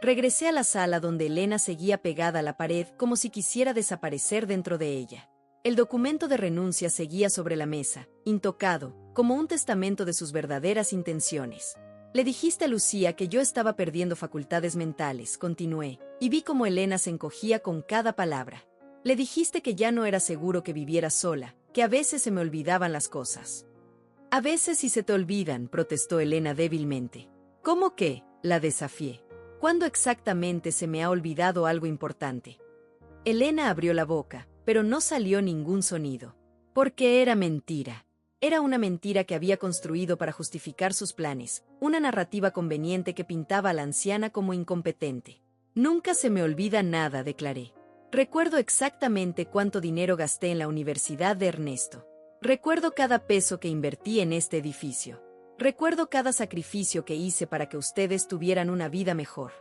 Regresé a la sala donde Elena seguía pegada a la pared como si quisiera desaparecer dentro de ella. El documento de renuncia seguía sobre la mesa, intocado, como un testamento de sus verdaderas intenciones. Le dijiste a Lucía que yo estaba perdiendo facultades mentales, continué, y vi cómo Elena se encogía con cada palabra. Le dijiste que ya no era seguro que viviera sola, que a veces se me olvidaban las cosas. A veces sí se te olvidan, protestó Elena débilmente. ¿Cómo qué? La desafié. ¿Cuándo exactamente se me ha olvidado algo importante? Elena abrió la boca, pero no salió ningún sonido. Porque era mentira. Era una mentira que había construido para justificar sus planes, una narrativa conveniente que pintaba a la anciana como incompetente. Nunca se me olvida nada, declaré. Recuerdo exactamente cuánto dinero gasté en la universidad de Ernesto. Recuerdo cada peso que invertí en este edificio. Recuerdo cada sacrificio que hice para que ustedes tuvieran una vida mejor.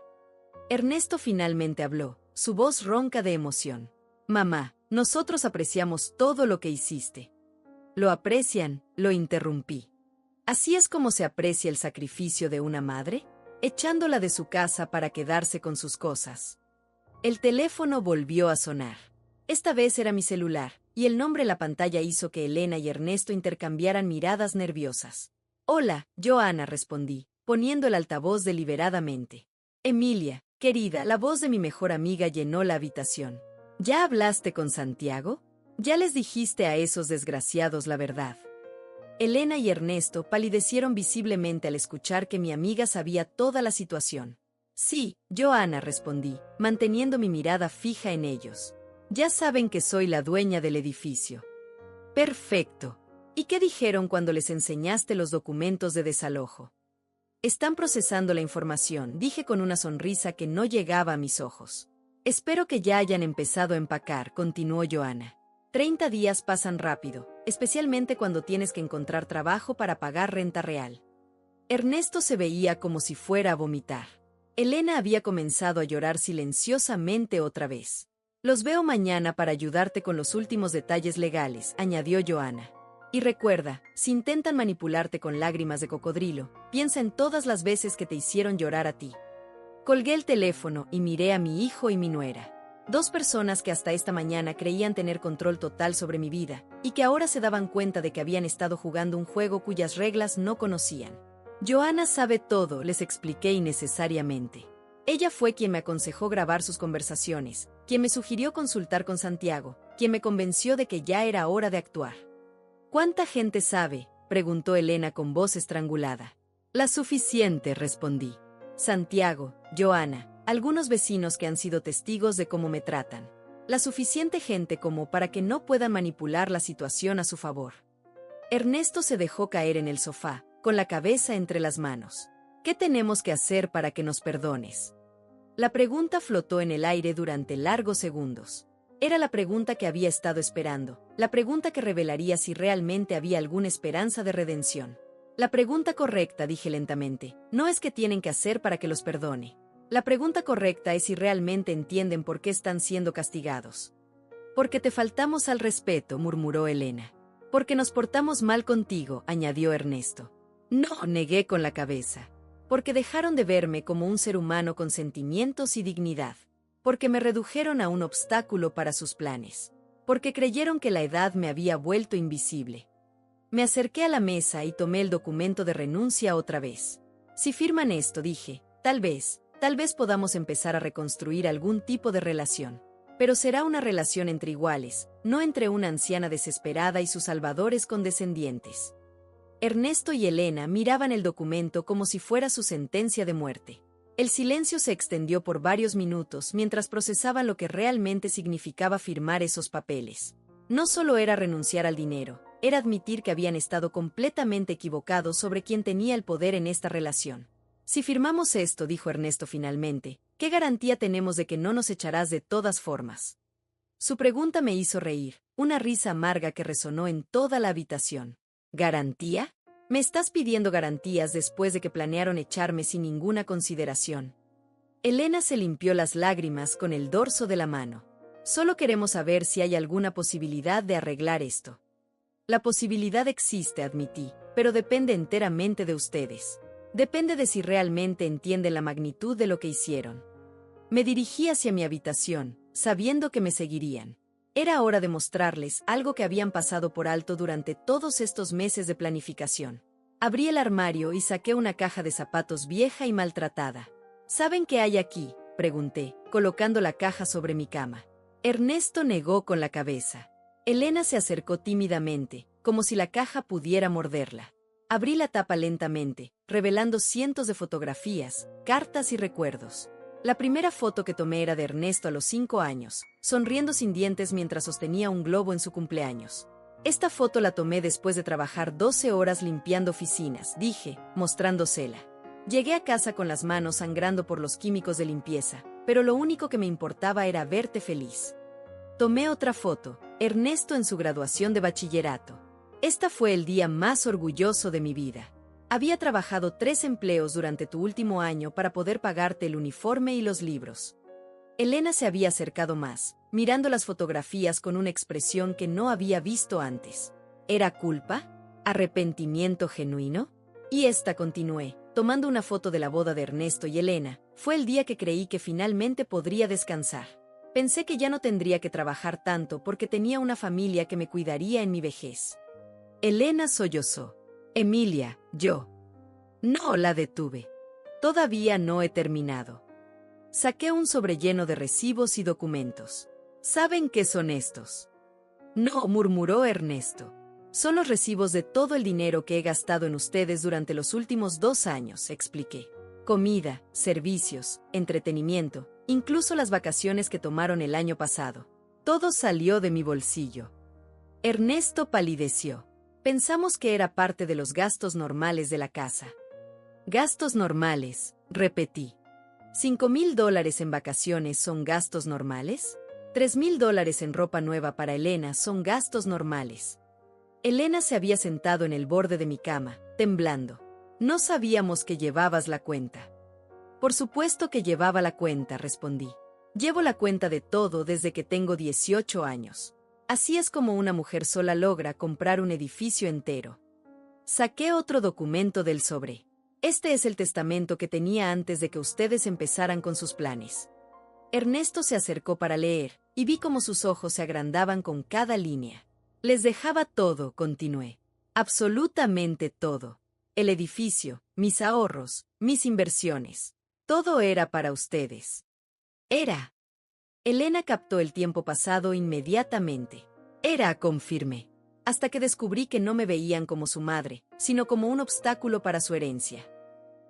Ernesto finalmente habló, su voz ronca de emoción. Mamá, nosotros apreciamos todo lo que hiciste. ¿Lo aprecian? Lo interrumpí. ¿Así es como se aprecia el sacrificio de una madre? Echándola de su casa para quedarse con sus cosas. El teléfono volvió a sonar. Esta vez era mi celular, y el nombre en la pantalla hizo que Elena y Ernesto intercambiaran miradas nerviosas. Hola, Joana, respondí, poniendo el altavoz deliberadamente. Emilia, querida, la voz de mi mejor amiga llenó la habitación. ¿Ya hablaste con Santiago? ¿Ya les dijiste a esos desgraciados la verdad? Elena y Ernesto palidecieron visiblemente al escuchar que mi amiga sabía toda la situación. Sí, Joana, respondí, manteniendo mi mirada fija en ellos. Ya saben que soy la dueña del edificio. Perfecto. ¿Y qué dijeron cuando les enseñaste los documentos de desalojo? Están procesando la información, dije con una sonrisa que no llegaba a mis ojos. Espero que ya hayan empezado a empacar, continuó Joana. 30 días pasan rápido, especialmente cuando tienes que encontrar trabajo para pagar renta real. Ernesto se veía como si fuera a vomitar. Elena había comenzado a llorar silenciosamente otra vez. Los veo mañana para ayudarte con los últimos detalles legales, añadió Joana. Y recuerda, si intentan manipularte con lágrimas de cocodrilo, piensa en todas las veces que te hicieron llorar a ti. Colgué el teléfono y miré a mi hijo y mi nuera. 2 personas que hasta esta mañana creían tener control total sobre mi vida, y que ahora se daban cuenta de que habían estado jugando un juego cuyas reglas no conocían. Joana sabe todo, les expliqué innecesariamente. Ella fue quien me aconsejó grabar sus conversaciones, quien me sugirió consultar con Santiago, quien me convenció de que ya era hora de actuar. ¿Cuánta gente sabe?, preguntó Elena con voz estrangulada. La suficiente, respondí. Santiago, Joana, algunos vecinos que han sido testigos de cómo me tratan. La suficiente gente como para que no puedan manipular la situación a su favor. Ernesto se dejó caer en el sofá, con la cabeza entre las manos. ¿Qué tenemos que hacer para que nos perdones? La pregunta flotó en el aire durante largos segundos. Era la pregunta que había estado esperando, la pregunta que revelaría si realmente había alguna esperanza de redención. La pregunta correcta, dije lentamente, no es qué tienen que hacer para que los perdone. La pregunta correcta es si realmente entienden por qué están siendo castigados. Porque te faltamos al respeto, murmuró Elena. Porque nos portamos mal contigo, añadió Ernesto. No, negué con la cabeza. Porque dejaron de verme como un ser humano con sentimientos y dignidad. Porque me redujeron a un obstáculo para sus planes. Porque creyeron que la edad me había vuelto invisible. Me acerqué a la mesa y tomé el documento de renuncia otra vez. Si firman esto, dije, tal vez podamos empezar a reconstruir algún tipo de relación. Pero será una relación entre iguales, no entre una anciana desesperada y sus salvadores condescendientes. Ernesto y Elena miraban el documento como si fuera su sentencia de muerte. El silencio se extendió por varios minutos mientras procesaban lo que realmente significaba firmar esos papeles. No solo era renunciar al dinero, era admitir que habían estado completamente equivocados sobre quién tenía el poder en esta relación. Si firmamos esto, dijo Ernesto finalmente, ¿qué garantía tenemos de que no nos echarás de todas formas? Su pregunta me hizo reír, una risa amarga que resonó en toda la habitación. ¿Garantía? ¿Me estás pidiendo garantías después de que planearon echarme sin ninguna consideración? Elena se limpió las lágrimas con el dorso de la mano. Solo queremos saber si hay alguna posibilidad de arreglar esto. La posibilidad existe, admití, pero depende enteramente de ustedes. Depende de si realmente entienden la magnitud de lo que hicieron. Me dirigí hacia mi habitación, sabiendo que me seguirían. Era hora de mostrarles algo que habían pasado por alto durante todos estos meses de planificación. Abrí el armario y saqué una caja de zapatos vieja y maltratada. ¿Saben qué hay aquí?, pregunté, colocando la caja sobre mi cama. Ernesto negó con la cabeza. Elena se acercó tímidamente, como si la caja pudiera morderla. Abrí la tapa lentamente, revelando cientos de fotografías, cartas y recuerdos. La primera foto que tomé era de Ernesto a los 5 años, sonriendo sin dientes mientras sostenía un globo en su cumpleaños. Esta foto la tomé después de trabajar 12 horas limpiando oficinas, dije, mostrándosela. Llegué a casa con las manos sangrando por los químicos de limpieza, pero lo único que me importaba era verte feliz. Tomé otra foto, Ernesto en su graduación de bachillerato. Esta fue el día más orgulloso de mi vida. Había trabajado 3 empleos durante tu último año para poder pagarte el uniforme y los libros. Elena se había acercado más, mirando las fotografías con una expresión que no había visto antes. ¿Era culpa? ¿Arrepentimiento genuino? Y esta, continué, tomando una foto de la boda de Ernesto y Elena, fue el día que creí que finalmente podría descansar. Pensé que ya no tendría que trabajar tanto porque tenía una familia que me cuidaría en mi vejez. Elena sollozó. Emilia, yo. No, la detuve. Todavía no he terminado. Saqué un sobre lleno de recibos y documentos. ¿Saben qué son estos? No, murmuró Ernesto. Son los recibos de todo el dinero que he gastado en ustedes durante los últimos 2 años, expliqué. Comida, servicios, entretenimiento, incluso las vacaciones que tomaron el año pasado. Todo salió de mi bolsillo. Ernesto palideció. Pensamos que era parte de los gastos normales de la casa. Gastos normales, repetí. $5,000 en vacaciones son gastos normales. $3,000 en ropa nueva para Elena son gastos normales. Elena se había sentado en el borde de mi cama, temblando. No sabíamos que llevabas la cuenta. Por supuesto que llevaba la cuenta, respondí. Llevo la cuenta de todo desde que tengo 18 años. Así es como una mujer sola logra comprar un edificio entero. Saqué otro documento del sobre. Este es el testamento que tenía antes de que ustedes empezaran con sus planes. Ernesto se acercó para leer, y vi cómo sus ojos se agrandaban con cada línea. Les dejaba todo, continué. Absolutamente todo. El edificio, mis ahorros, mis inversiones. Todo era para ustedes. Era. Elena captó el tiempo pasado inmediatamente. Era, confirmé. Hasta que descubrí que no me veían como su madre, sino como un obstáculo para su herencia.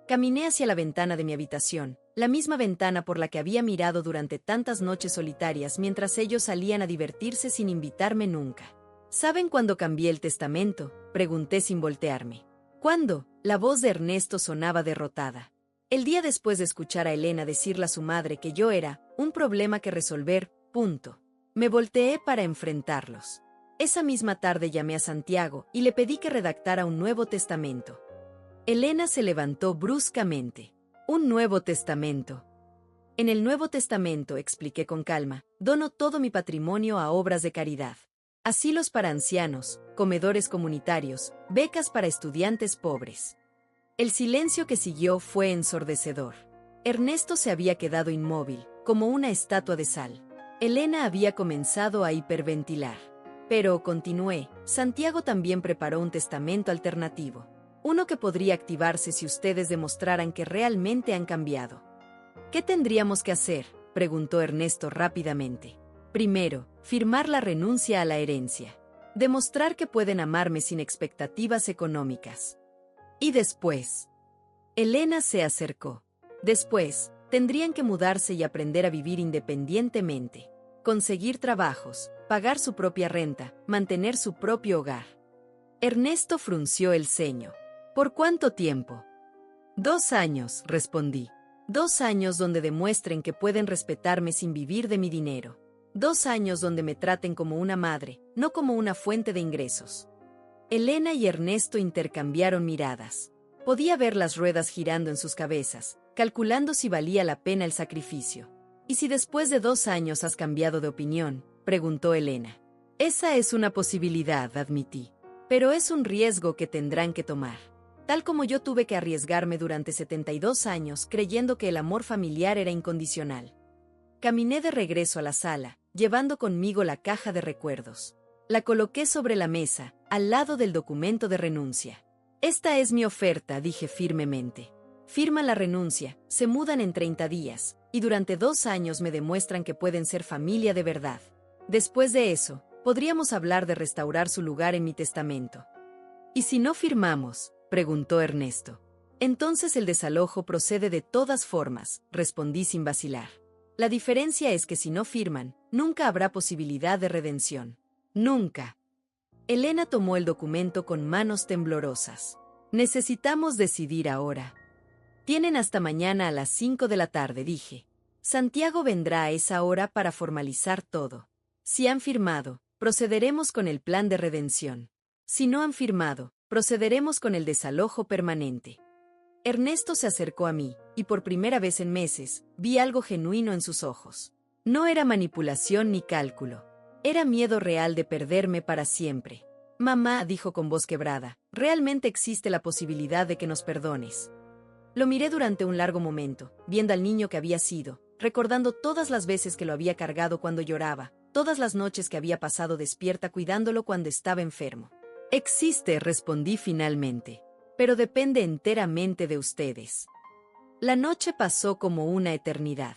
Caminé hacia la ventana de mi habitación, la misma ventana por la que había mirado durante tantas noches solitarias mientras ellos salían a divertirse sin invitarme nunca. ¿Saben cuándo cambié el testamento?, pregunté sin voltearme. ¿Cuándo? La voz de Ernesto sonaba derrotada. El día después de escuchar a Elena decirle a su madre que yo era un problema que resolver, punto. Me volteé para enfrentarlos. Esa misma tarde llamé a Santiago y le pedí que redactara un nuevo testamento. Elena se levantó bruscamente. ¿Un nuevo testamento? En el Nuevo Testamento, expliqué con calma, dono todo mi patrimonio a obras de caridad. Asilos para ancianos, comedores comunitarios, becas para estudiantes pobres. El silencio que siguió fue ensordecedor. Ernesto se había quedado inmóvil, como una estatua de sal. Elena había comenzado a hiperventilar. Pero, continué, Santiago también preparó un testamento alternativo. Uno que podría activarse si ustedes demostraran que realmente han cambiado. ¿Qué tendríamos que hacer?, preguntó Ernesto rápidamente. Primero, firmar la renuncia a la herencia. Demostrar que pueden amarme sin expectativas económicas. Y después. Elena se acercó. Después, tendrían que mudarse y aprender a vivir independientemente. Conseguir trabajos, pagar su propia renta, mantener su propio hogar. Ernesto frunció el ceño. ¿Por cuánto tiempo? 2 años, respondí. 2 años donde demuestren que pueden respetarme sin vivir de mi dinero. 2 años donde me traten como una madre, no como una fuente de ingresos. Elena y Ernesto intercambiaron miradas. Podía ver las ruedas girando en sus cabezas, calculando si valía la pena el sacrificio. ¿Y si después de 2 años has cambiado de opinión?, preguntó Elena. Esa es una posibilidad, admití. Pero es un riesgo que tendrán que tomar. Tal como yo tuve que arriesgarme durante 72 años creyendo que el amor familiar era incondicional. Caminé de regreso a la sala, llevando conmigo la caja de recuerdos. La coloqué sobre la mesa, al lado del documento de renuncia. Esta es mi oferta, dije firmemente. Firman la renuncia, se mudan en 30 días, y durante 2 años me demuestran que pueden ser familia de verdad. Después de eso, podríamos hablar de restaurar su lugar en mi testamento. ¿Y si no firmamos?, preguntó Ernesto. Entonces el desalojo procede de todas formas, respondí sin vacilar. La diferencia es que si no firman, nunca habrá posibilidad de redención. Nunca. Elena tomó el documento con manos temblorosas. Necesitamos decidir ahora. Tienen hasta mañana a las 5 de la tarde, dije. Santiago vendrá a esa hora para formalizar todo. Si han firmado, procederemos con el plan de redención. Si no han firmado, procederemos con el desalojo permanente. Ernesto se acercó a mí, y por primera vez en meses, vi algo genuino en sus ojos. No era manipulación ni cálculo. Era miedo real de perderme para siempre. Mamá, dijo con voz quebrada, realmente existe la posibilidad de que nos perdones. Lo miré durante un largo momento, viendo al niño que había sido, recordando todas las veces que lo había cargado cuando lloraba, todas las noches que había pasado despierta cuidándolo cuando estaba enfermo. Existe, respondí finalmente, pero depende enteramente de ustedes. La noche pasó como una eternidad.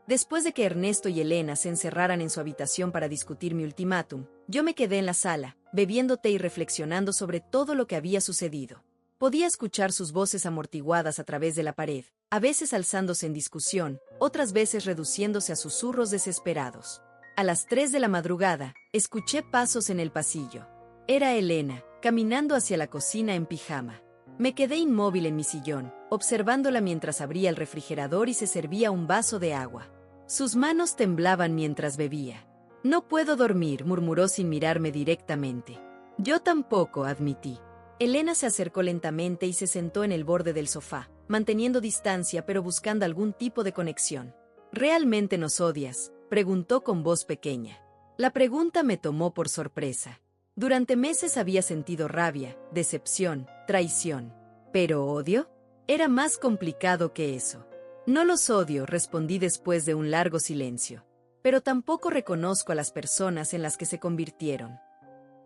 Después de que Ernesto y Elena se encerraran en su habitación para discutir mi ultimátum, yo me quedé en la sala, bebiendo té y reflexionando sobre todo lo que había sucedido. Podía escuchar sus voces amortiguadas a través de la pared, a veces alzándose en discusión, otras veces reduciéndose a susurros desesperados. A las 3 de la madrugada, escuché pasos en el pasillo. Era Elena, caminando hacia la cocina en pijama. Me quedé inmóvil en mi sillón, observándola mientras abría el refrigerador y se servía un vaso de agua. Sus manos temblaban mientras bebía. No puedo dormir, murmuró sin mirarme directamente. Yo tampoco, admití. Elena se acercó lentamente y se sentó en el borde del sofá, manteniendo distancia pero buscando algún tipo de conexión. ¿Realmente nos odias?, preguntó con voz pequeña. La pregunta me tomó por sorpresa. Durante meses había sentido rabia, decepción, traición. ¿Pero odio? Era más complicado que eso. No los odio, respondí después de un largo silencio. Pero tampoco reconozco a las personas en las que se convirtieron.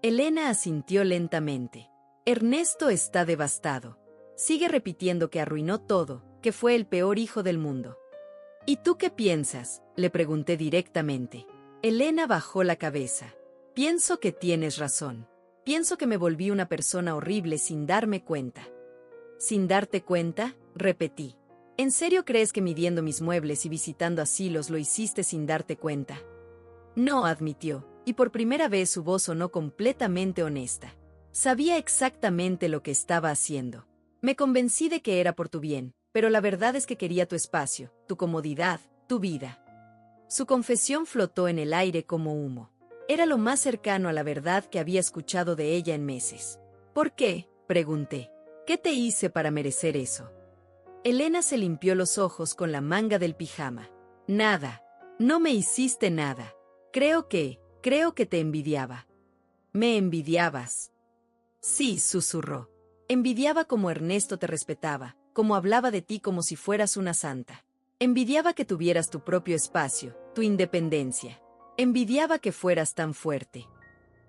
Elena asintió lentamente. Ernesto está devastado. Sigue repitiendo que arruinó todo, que fue el peor hijo del mundo. ¿Y tú qué piensas?, le pregunté directamente. Elena bajó la cabeza. Pienso que tienes razón. Pienso que me volví una persona horrible sin darme cuenta. ¿Sin darte cuenta?, repetí. ¿En serio crees que midiendo mis muebles y visitando asilos lo hiciste sin darte cuenta? No, admitió, y por primera vez su voz sonó completamente honesta. Sabía exactamente lo que estaba haciendo. Me convencí de que era por tu bien, pero la verdad es que quería tu espacio, tu comodidad, tu vida. Su confesión flotó en el aire como humo. Era lo más cercano a la verdad que había escuchado de ella en meses. ¿Por qué?, pregunté. ¿Qué te hice para merecer eso? Elena se limpió los ojos con la manga del pijama. Nada. No me hiciste nada. Creo que te envidiaba. ¿Me envidiabas? Sí, susurró. Envidiaba cómo Ernesto te respetaba, cómo hablaba de ti como si fueras una santa. Envidiaba que tuvieras tu propio espacio, tu independencia. Envidiaba que fueras tan fuerte.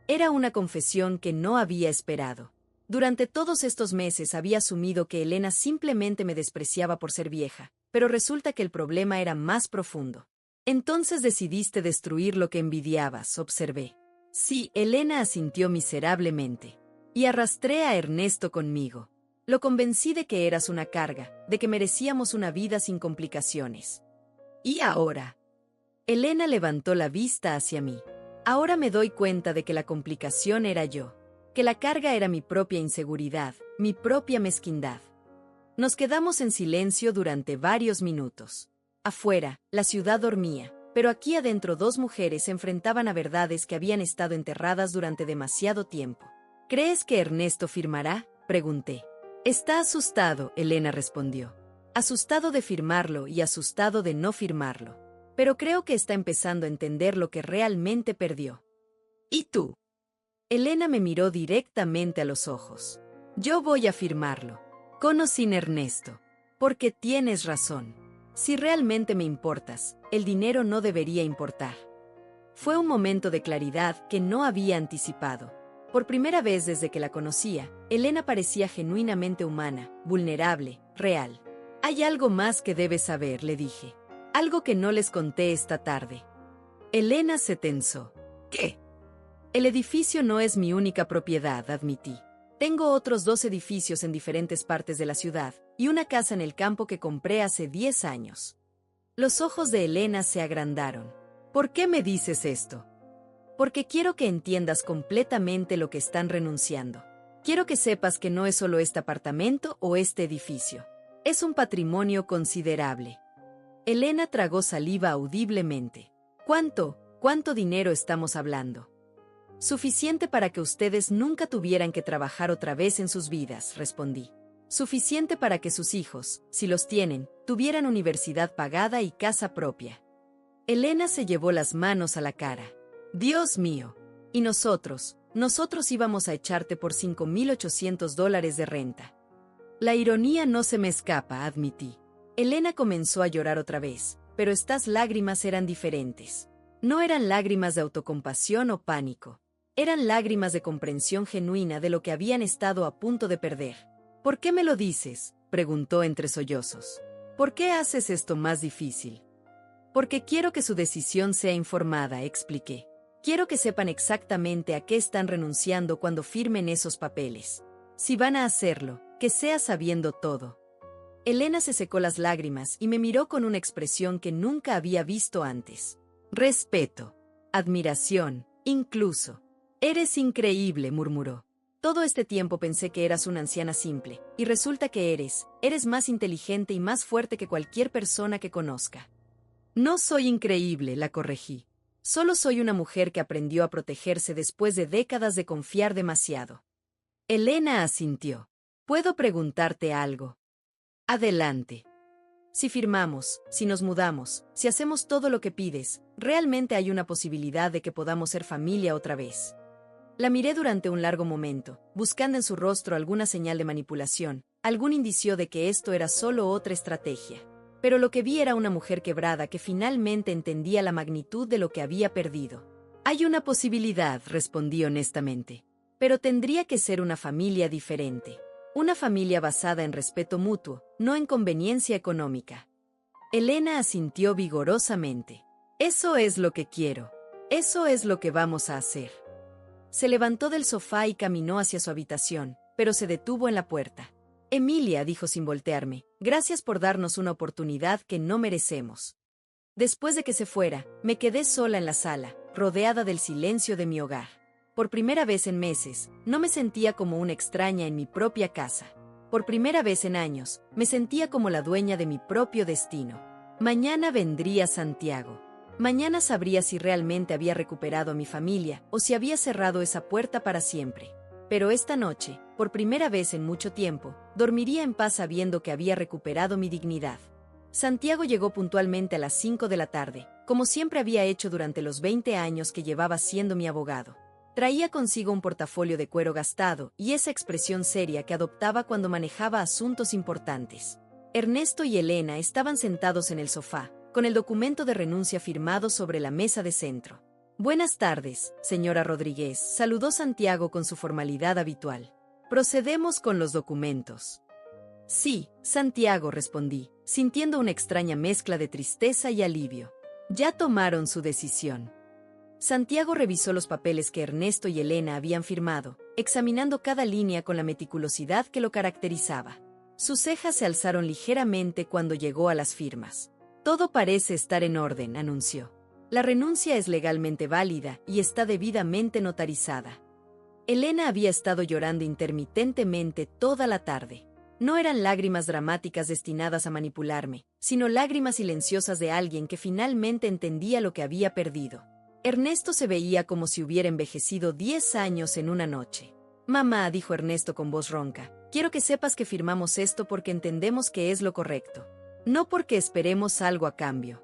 Era una confesión que no había esperado. Durante todos estos meses había asumido que Elena simplemente me despreciaba por ser vieja, pero resulta que el problema era más profundo. Entonces decidiste destruir lo que envidiabas, observé. Sí, Elena asintió miserablemente. Y arrastré a Ernesto conmigo. Lo convencí de que eras una carga, de que merecíamos una vida sin complicaciones. ¿Y ahora? Elena levantó la vista hacia mí. Ahora me doy cuenta de que la complicación era yo, que la carga era mi propia inseguridad, mi propia mezquindad. Nos quedamos en silencio durante varios minutos. Afuera, la ciudad dormía, pero aquí adentro dos mujeres se enfrentaban a verdades que habían estado enterradas durante demasiado tiempo. ¿Crees que Ernesto firmará?, pregunté. Está asustado, Elena respondió. Asustado de firmarlo y asustado de no firmarlo. Pero creo que está empezando a entender lo que realmente perdió. ¿Y tú? Elena me miró directamente a los ojos. Yo voy a firmarlo, con o sin Ernesto. Porque tienes razón. Si realmente me importas, el dinero no debería importar. Fue un momento de claridad que no había anticipado. Por primera vez desde que la conocía, Elena parecía genuinamente humana, vulnerable, real. Hay algo más que debes saber, le dije. Algo que no les conté esta tarde. Elena se tensó. ¿Qué? El edificio no es mi única propiedad, admití. Tengo otros 2 edificios en diferentes partes de la ciudad, y una casa en el campo que compré hace 10 años. Los ojos de Elena se agrandaron. ¿Por qué me dices esto? Porque quiero que entiendas completamente lo que están renunciando. Quiero que sepas que no es solo este apartamento o este edificio. Es un patrimonio considerable. Elena tragó saliva audiblemente. ¿Cuánto dinero estamos hablando? Suficiente para que ustedes nunca tuvieran que trabajar otra vez en sus vidas, respondí. Suficiente para que sus hijos, si los tienen, tuvieran universidad pagada y casa propia. Elena se llevó las manos a la cara. Dios mío. Y nosotros íbamos a echarte por $5,800 de renta. La ironía no se me escapa, admití. Elena comenzó a llorar otra vez, pero estas lágrimas eran diferentes. No eran lágrimas de autocompasión o pánico. Eran lágrimas de comprensión genuina de lo que habían estado a punto de perder. ¿Por qué me lo dices?, preguntó entre sollozos. ¿Por qué haces esto más difícil? Porque quiero que su decisión sea informada, expliqué. Quiero que sepan exactamente a qué están renunciando cuando firmen esos papeles. Si van a hacerlo, que sea sabiendo todo. Elena se secó las lágrimas y me miró con una expresión que nunca había visto antes. Respeto. Admiración, incluso. Eres increíble, murmuró. Todo este tiempo pensé que eras una anciana simple, y resulta que eres más inteligente y más fuerte que cualquier persona que conozca. No soy increíble, la corregí. Solo soy una mujer que aprendió a protegerse después de décadas de confiar demasiado. Elena asintió. ¿Puedo preguntarte algo? Adelante. Si firmamos, si nos mudamos, si hacemos todo lo que pides, ¿realmente hay una posibilidad de que podamos ser familia otra vez? La miré durante un largo momento, buscando en su rostro alguna señal de manipulación, algún indicio de que esto era solo otra estrategia. Pero lo que vi era una mujer quebrada que finalmente entendía la magnitud de lo que había perdido. Hay una posibilidad, respondí honestamente. Pero tendría que ser una familia diferente. Una familia basada en respeto mutuo, no en conveniencia económica. Elena asintió vigorosamente. Eso es lo que quiero. Eso es lo que vamos a hacer. Se levantó del sofá y caminó hacia su habitación, pero se detuvo en la puerta. Emilia, dijo sin voltearme, gracias por darnos una oportunidad que no merecemos. Después de que se fuera, me quedé sola en la sala, rodeada del silencio de mi hogar. Por primera vez en meses, no me sentía como una extraña en mi propia casa. Por primera vez en años, me sentía como la dueña de mi propio destino. Mañana vendría Santiago. Mañana sabría si realmente había recuperado a mi familia o si había cerrado esa puerta para siempre. Pero esta noche, por primera vez en mucho tiempo, dormiría en paz sabiendo que había recuperado mi dignidad. Santiago llegó puntualmente a las 5 de la tarde, como siempre había hecho durante los 20 años que llevaba siendo mi abogado. Traía consigo un portafolio de cuero gastado y esa expresión seria que adoptaba cuando manejaba asuntos importantes. Ernesto y Elena estaban sentados en el sofá, con el documento de renuncia firmado sobre la mesa de centro. «Buenas tardes, señora Rodríguez», saludó Santiago con su formalidad habitual. «Procedemos con los documentos». «Sí, Santiago», respondí, sintiendo una extraña mezcla de tristeza y alivio. «Ya tomaron su decisión». Santiago revisó los papeles que Ernesto y Elena habían firmado, examinando cada línea con la meticulosidad que lo caracterizaba. Sus cejas se alzaron ligeramente cuando llegó a las firmas. «Todo parece estar en orden», anunció. «La renuncia es legalmente válida y está debidamente notarizada». Elena había estado llorando intermitentemente toda la tarde. No eran lágrimas dramáticas destinadas a manipularme, sino lágrimas silenciosas de alguien que finalmente entendía lo que había perdido. Ernesto se veía como si hubiera envejecido 10 años en una noche. «Mamá», dijo Ernesto con voz ronca, «quiero que sepas que firmamos esto porque entendemos que es lo correcto, no porque esperemos algo a cambio».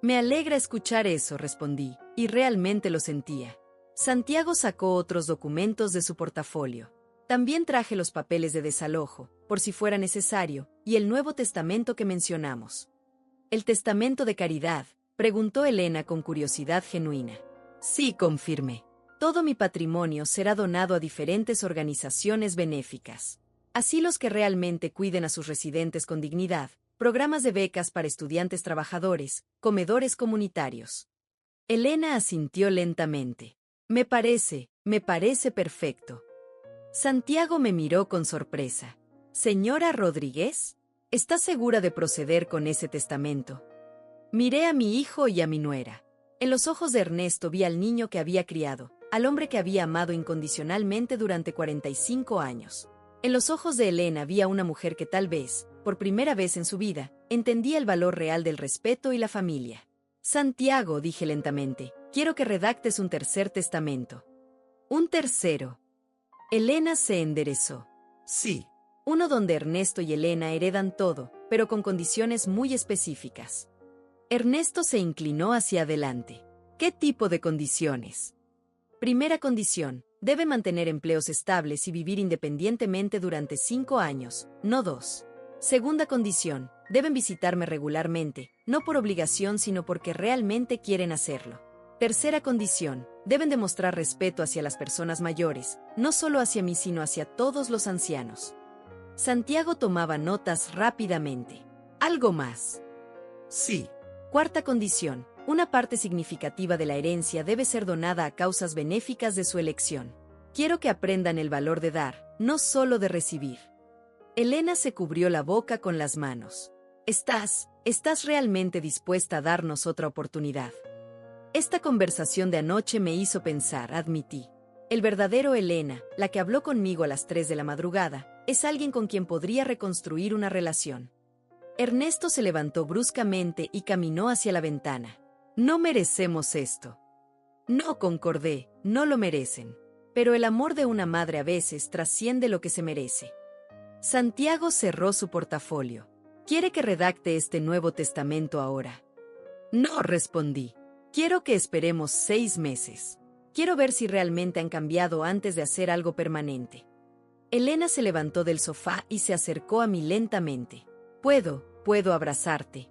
«Me alegra escuchar eso», respondí, y realmente lo sentía. Santiago sacó otros documentos de su portafolio. También traje los papeles de desalojo, por si fuera necesario, y el Nuevo Testamento que mencionamos. «¿El testamento de caridad?», preguntó Elena con curiosidad genuina. «Sí», confirmé. «Todo mi patrimonio será donado a diferentes organizaciones benéficas. Asilos que realmente cuiden a sus residentes con dignidad, programas de becas para estudiantes trabajadores, comedores comunitarios». Elena asintió lentamente. Me parece perfecto». Santiago me miró con sorpresa. «Señora Rodríguez, ¿está segura de proceder con ese testamento?» Miré a mi hijo y a mi nuera. En los ojos de Ernesto vi al niño que había criado, al hombre que había amado incondicionalmente durante 45 años. En los ojos de Elena vi a una mujer que tal vez, por primera vez en su vida, entendía el valor real del respeto y la familia. «Santiago», dije lentamente, «quiero que redactes un tercer testamento». «¿Un tercero?» Elena se enderezó. «Sí. Uno donde Ernesto y Elena heredan todo, pero con condiciones muy específicas». Ernesto se inclinó hacia adelante. «¿Qué tipo de condiciones?» «Primera condición, debe mantener empleos estables y vivir independientemente durante 5 años, no 2. Segunda condición, deben visitarme regularmente, no por obligación sino porque realmente quieren hacerlo. Tercera condición, deben demostrar respeto hacia las personas mayores, no solo hacia mí sino hacia todos los ancianos». Santiago tomaba notas rápidamente. «¿Algo más?» «Sí». Cuarta condición, una parte significativa de la herencia debe ser donada a causas benéficas de su elección. Quiero que aprendan el valor de dar, no solo de recibir». Elena se cubrió la boca con las manos. ¿Estás realmente dispuesta a darnos otra oportunidad?» Esta conversación de anoche me hizo pensar, admití. El verdadero Elena, la que habló conmigo a las 3 de la madrugada, es alguien con quien podría reconstruir una relación. Ernesto se levantó bruscamente y caminó hacia la ventana. «No merecemos esto». «No», concordé, «no lo merecen. Pero el amor de una madre a veces trasciende lo que se merece». Santiago cerró su portafolio. «¿Quiere que redacte este Nuevo Testamento ahora?» «No», respondí. «Quiero que esperemos 6 meses. Quiero ver si realmente han cambiado antes de hacer algo permanente». Elena se levantó del sofá y se acercó a mí lentamente. ¿Puedo abrazarte?»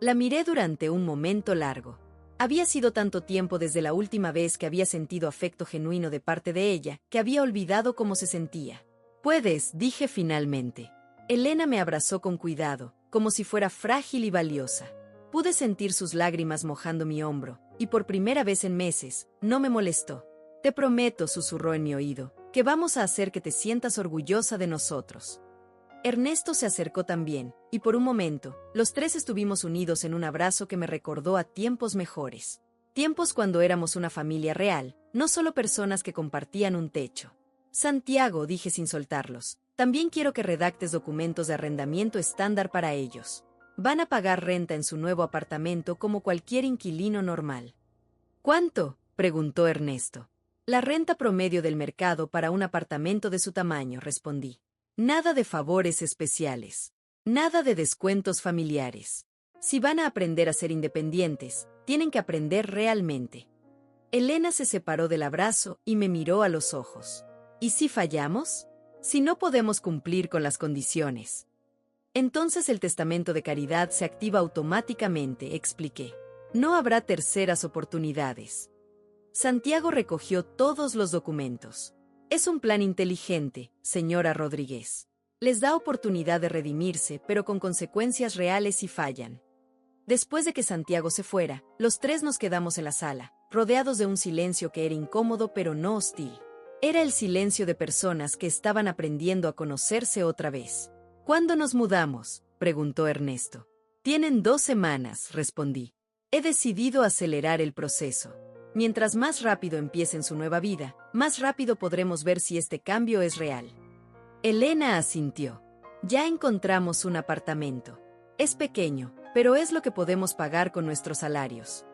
La miré durante un momento largo. Había sido tanto tiempo desde la última vez que había sentido afecto genuino de parte de ella, que había olvidado cómo se sentía. «Puedes», dije finalmente. Elena me abrazó con cuidado, como si fuera frágil y valiosa. Pude sentir sus lágrimas mojando mi hombro, y por primera vez en meses, no me molestó. «Te prometo», susurró en mi oído, «que vamos a hacer que te sientas orgullosa de nosotros». Ernesto se acercó también, y por un momento, los tres estuvimos unidos en un abrazo que me recordó a tiempos mejores. Tiempos cuando éramos una familia real, no solo personas que compartían un techo. «Santiago», dije sin soltarlos, «también quiero que redactes documentos de arrendamiento estándar para ellos. Van a pagar renta en su nuevo apartamento como cualquier inquilino normal». «¿Cuánto?», preguntó Ernesto. «La renta promedio del mercado para un apartamento de su tamaño», respondí. «Nada de favores especiales. Nada de descuentos familiares. Si van a aprender a ser independientes, tienen que aprender realmente». Elena se separó del abrazo y me miró a los ojos. ¿Y si fallamos? Si no podemos cumplir con las condiciones. Entonces el testamento de caridad se activa automáticamente, expliqué. No habrá terceras oportunidades. Santiago recogió todos los documentos. Es un plan inteligente, señora Rodríguez. Les da oportunidad de redimirse, pero con consecuencias reales si fallan. Después de que Santiago se fuera, los tres nos quedamos en la sala, rodeados de un silencio que era incómodo pero no hostil. Era el silencio de personas que estaban aprendiendo a conocerse otra vez. ¿Cuándo nos mudamos?, preguntó Ernesto. Tienen 2 semanas, respondí. He decidido acelerar el proceso. Mientras más rápido empiecen su nueva vida, más rápido podremos ver si este cambio es real. Elena asintió. Ya encontramos un apartamento. Es pequeño, pero es lo que podemos pagar con nuestros salarios.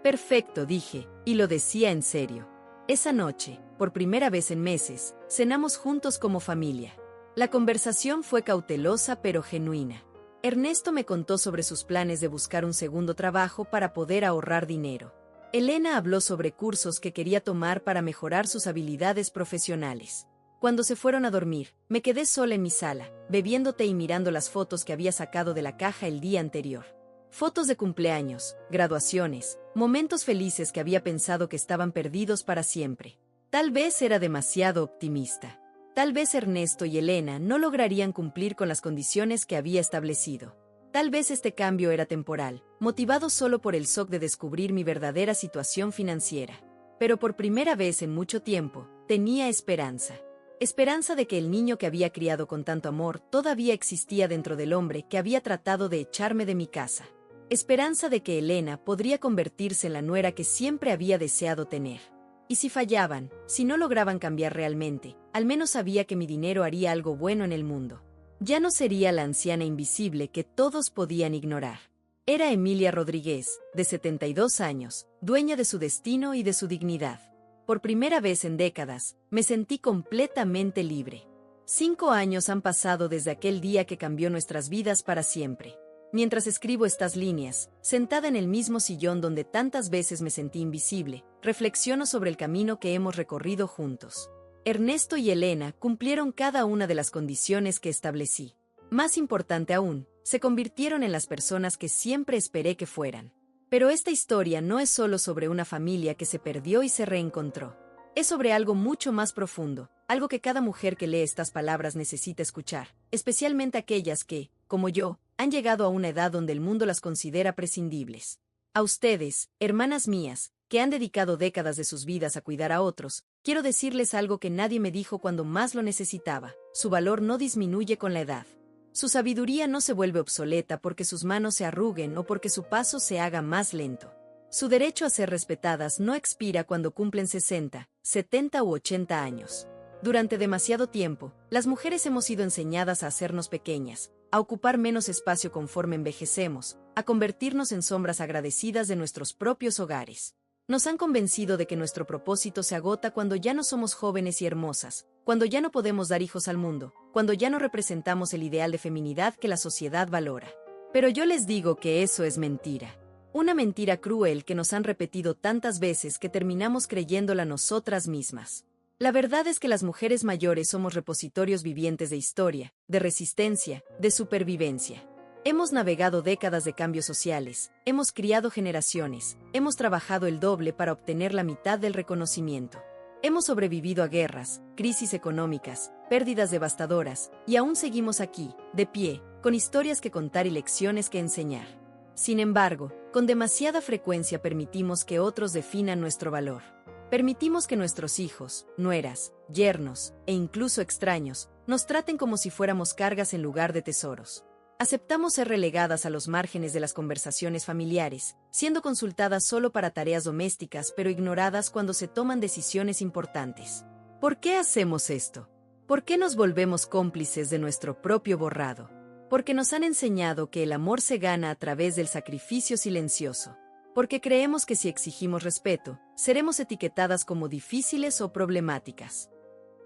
Perfecto, dije, y lo decía en serio. Esa noche, por primera vez en meses, cenamos juntos como familia. La conversación fue cautelosa pero genuina. Ernesto me contó sobre sus planes de buscar un segundo trabajo para poder ahorrar dinero. Elena habló sobre cursos que quería tomar para mejorar sus habilidades profesionales. Cuando se fueron a dormir, me quedé sola en mi sala, bebiendo té y mirando las fotos que había sacado de la caja el día anterior. Fotos de cumpleaños, graduaciones, momentos felices que había pensado que estaban perdidos para siempre. Tal vez era demasiado optimista. Tal vez Ernesto y Elena no lograrían cumplir con las condiciones que había establecido. Tal vez este cambio era temporal, motivado solo por el shock de descubrir mi verdadera situación financiera. Pero por primera vez en mucho tiempo, tenía esperanza. Esperanza de que el niño que había criado con tanto amor todavía existía dentro del hombre que había tratado de echarme de mi casa. Esperanza de que Elena podría convertirse en la nuera que siempre había deseado tener. Y si fallaban, si no lograban cambiar realmente, al menos sabía que mi dinero haría algo bueno en el mundo. Ya no sería la anciana invisible que todos podían ignorar. Era Emilia Rodríguez, de 72 años, dueña de su destino y de su dignidad. Por primera vez en décadas, me sentí completamente libre. 5 años han pasado desde aquel día que cambió nuestras vidas para siempre. Mientras escribo estas líneas, sentada en el mismo sillón donde tantas veces me sentí invisible, reflexiono sobre el camino que hemos recorrido juntos. Ernesto y Elena cumplieron cada una de las condiciones que establecí. Más importante aún, se convirtieron en las personas que siempre esperé que fueran. Pero esta historia no es solo sobre una familia que se perdió y se reencontró. Es sobre algo mucho más profundo, algo que cada mujer que lee estas palabras necesita escuchar, especialmente aquellas que, como yo, han llegado a una edad donde el mundo las considera prescindibles. A ustedes, hermanas mías, que han dedicado décadas de sus vidas a cuidar a otros, quiero decirles algo que nadie me dijo cuando más lo necesitaba: su valor no disminuye con la edad. Su sabiduría no se vuelve obsoleta porque sus manos se arruguen o porque su paso se haga más lento. Su derecho a ser respetadas no expira cuando cumplen 60, 70 u 80 años. Durante demasiado tiempo, las mujeres hemos sido enseñadas a hacernos pequeñas, a ocupar menos espacio conforme envejecemos, a convertirnos en sombras agradecidas de nuestros propios hogares. Nos han convencido de que nuestro propósito se agota cuando ya no somos jóvenes y hermosas, cuando ya no podemos dar hijos al mundo, cuando ya no representamos el ideal de feminidad que la sociedad valora. Pero yo les digo que eso es mentira. Una mentira cruel que nos han repetido tantas veces que terminamos creyéndola nosotras mismas. La verdad es que las mujeres mayores somos repositorios vivientes de historia, de resistencia, de supervivencia. Hemos navegado décadas de cambios sociales, hemos criado generaciones, hemos trabajado el doble para obtener la mitad del reconocimiento. Hemos sobrevivido a guerras, crisis económicas, pérdidas devastadoras, y aún seguimos aquí, de pie, con historias que contar y lecciones que enseñar. Sin embargo, con demasiada frecuencia permitimos que otros definan nuestro valor. Permitimos que nuestros hijos, nueras, yernos, e incluso extraños, nos traten como si fuéramos cargas en lugar de tesoros. Aceptamos ser relegadas a los márgenes de las conversaciones familiares, siendo consultadas solo para tareas domésticas pero ignoradas cuando se toman decisiones importantes. ¿Por qué hacemos esto? ¿Por qué nos volvemos cómplices de nuestro propio borrado? Porque nos han enseñado que el amor se gana a través del sacrificio silencioso. Porque creemos que si exigimos respeto, seremos etiquetadas como difíciles o problemáticas.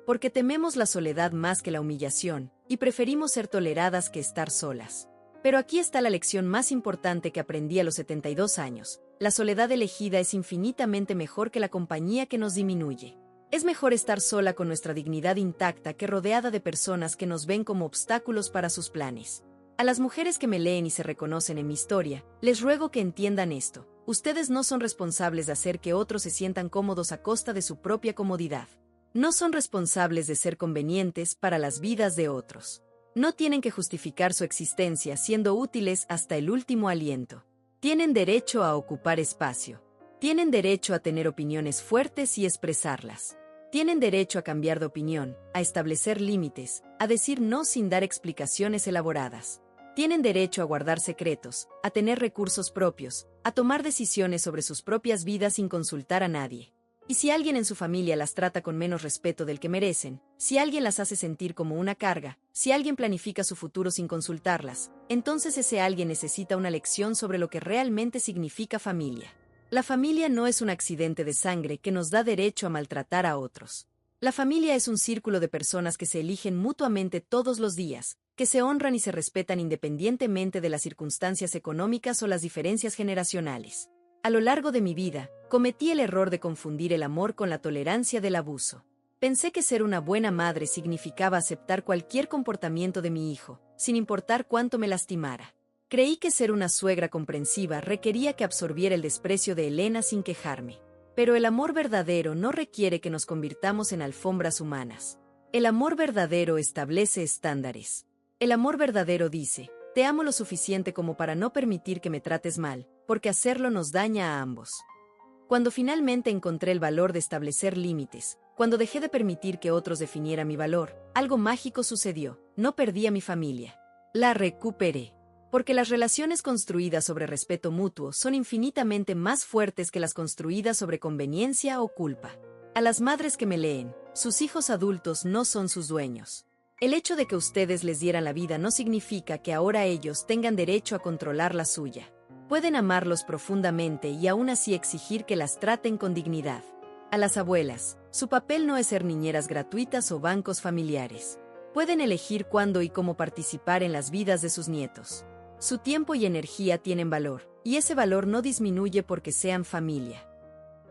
Porque tememos la soledad más que la humillación, y preferimos ser toleradas que estar solas. Pero aquí está la lección más importante que aprendí a los 72 años. la soledad elegida es infinitamente mejor que la compañía que nos disminuye. Es mejor estar sola con nuestra dignidad intacta que rodeada de personas que nos ven como obstáculos para sus planes. A las mujeres que me leen y se reconocen en mi historia, les ruego que entiendan esto. Ustedes no son responsables de hacer que otros se sientan cómodos a costa de su propia comodidad. No son responsables de ser convenientes para las vidas de otros. No tienen que justificar su existencia siendo útiles hasta el último aliento. Tienen derecho a ocupar espacio. Tienen derecho a tener opiniones fuertes y expresarlas. Tienen derecho a cambiar de opinión, a establecer límites, a decir no sin dar explicaciones elaboradas. Tienen derecho a guardar secretos, a tener recursos propios, a tomar decisiones sobre sus propias vidas sin consultar a nadie. Y si alguien en su familia las trata con menos respeto del que merecen, si alguien las hace sentir como una carga, si alguien planifica su futuro sin consultarlas, entonces ese alguien necesita una lección sobre lo que realmente significa familia. La familia no es un accidente de sangre que nos da derecho a maltratar a otros. La familia es un círculo de personas que se eligen mutuamente todos los días, que se honran y se respetan independientemente de las circunstancias económicas o las diferencias generacionales. A lo largo de mi vida, cometí el error de confundir el amor con la tolerancia del abuso. Pensé que ser una buena madre significaba aceptar cualquier comportamiento de mi hijo, sin importar cuánto me lastimara. Creí que ser una suegra comprensiva requería que absorbiera el desprecio de Elena sin quejarme. Pero el amor verdadero no requiere que nos convirtamos en alfombras humanas. El amor verdadero establece estándares. El amor verdadero dice, te amo lo suficiente como para no permitir que me trates mal, porque hacerlo nos daña a ambos. Cuando finalmente encontré el valor de establecer límites, cuando dejé de permitir que otros definieran mi valor, algo mágico sucedió, no perdí a mi familia. La recuperé. Porque las relaciones construidas sobre respeto mutuo son infinitamente más fuertes que las construidas sobre conveniencia o culpa. A las madres que me leen, sus hijos adultos no son sus dueños. El hecho de que ustedes les dieran la vida no significa que ahora ellos tengan derecho a controlar la suya. Pueden amarlos profundamente y aún así exigir que las traten con dignidad. A las abuelas, su papel no es ser niñeras gratuitas o bancos familiares. Pueden elegir cuándo y cómo participar en las vidas de sus nietos. Su tiempo y energía tienen valor, y ese valor no disminuye porque sean familia.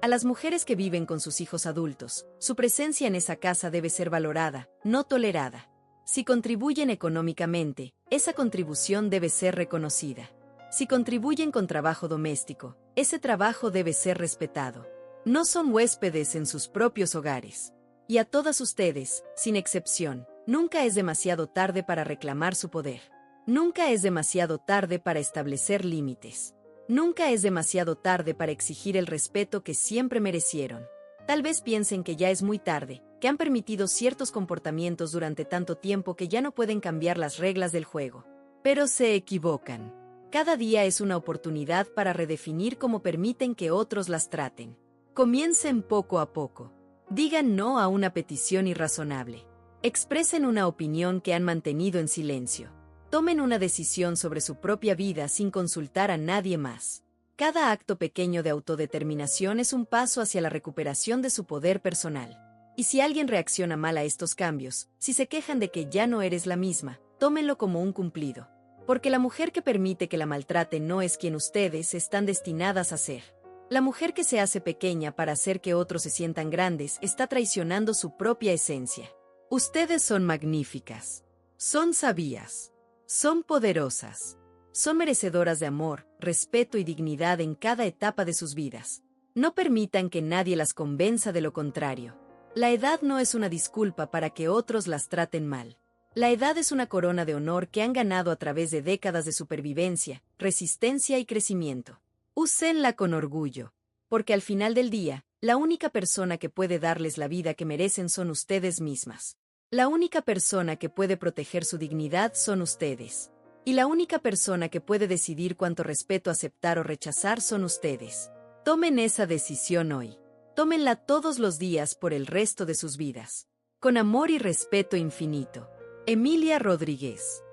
A las mujeres que viven con sus hijos adultos, su presencia en esa casa debe ser valorada, no tolerada. Si contribuyen económicamente, esa contribución debe ser reconocida. Si contribuyen con trabajo doméstico, ese trabajo debe ser respetado. No son huéspedes en sus propios hogares. Y a todas ustedes, sin excepción, nunca es demasiado tarde para reclamar su poder. Nunca es demasiado tarde para establecer límites. Nunca es demasiado tarde para exigir el respeto que siempre merecieron. Tal vez piensen que ya es muy tarde, que han permitido ciertos comportamientos durante tanto tiempo que ya no pueden cambiar las reglas del juego. Pero se equivocan. Cada día es una oportunidad para redefinir cómo permiten que otros las traten. Comiencen poco a poco. Digan no a una petición irrazonable. Expresen una opinión que han mantenido en silencio. Tomen una decisión sobre su propia vida sin consultar a nadie más. Cada acto pequeño de autodeterminación es un paso hacia la recuperación de su poder personal. Y si alguien reacciona mal a estos cambios, si se quejan de que ya no eres la misma, tómenlo como un cumplido. Porque la mujer que permite que la maltraten no es quien ustedes están destinadas a ser. La mujer que se hace pequeña para hacer que otros se sientan grandes está traicionando su propia esencia. Ustedes son magníficas. Son sabias. Son poderosas. Son merecedoras de amor, respeto y dignidad en cada etapa de sus vidas. No permitan que nadie las convenza de lo contrario. La edad no es una disculpa para que otros las traten mal. La edad es una corona de honor que han ganado a través de décadas de supervivencia, resistencia y crecimiento. Úsenla con orgullo, porque al final del día, la única persona que puede darles la vida que merecen son ustedes mismas. La única persona que puede proteger su dignidad son ustedes. Y la única persona que puede decidir cuánto respeto aceptar o rechazar son ustedes. Tomen esa decisión hoy. Tómenla todos los días por el resto de sus vidas. Con amor y respeto infinito. Emilia Rodríguez.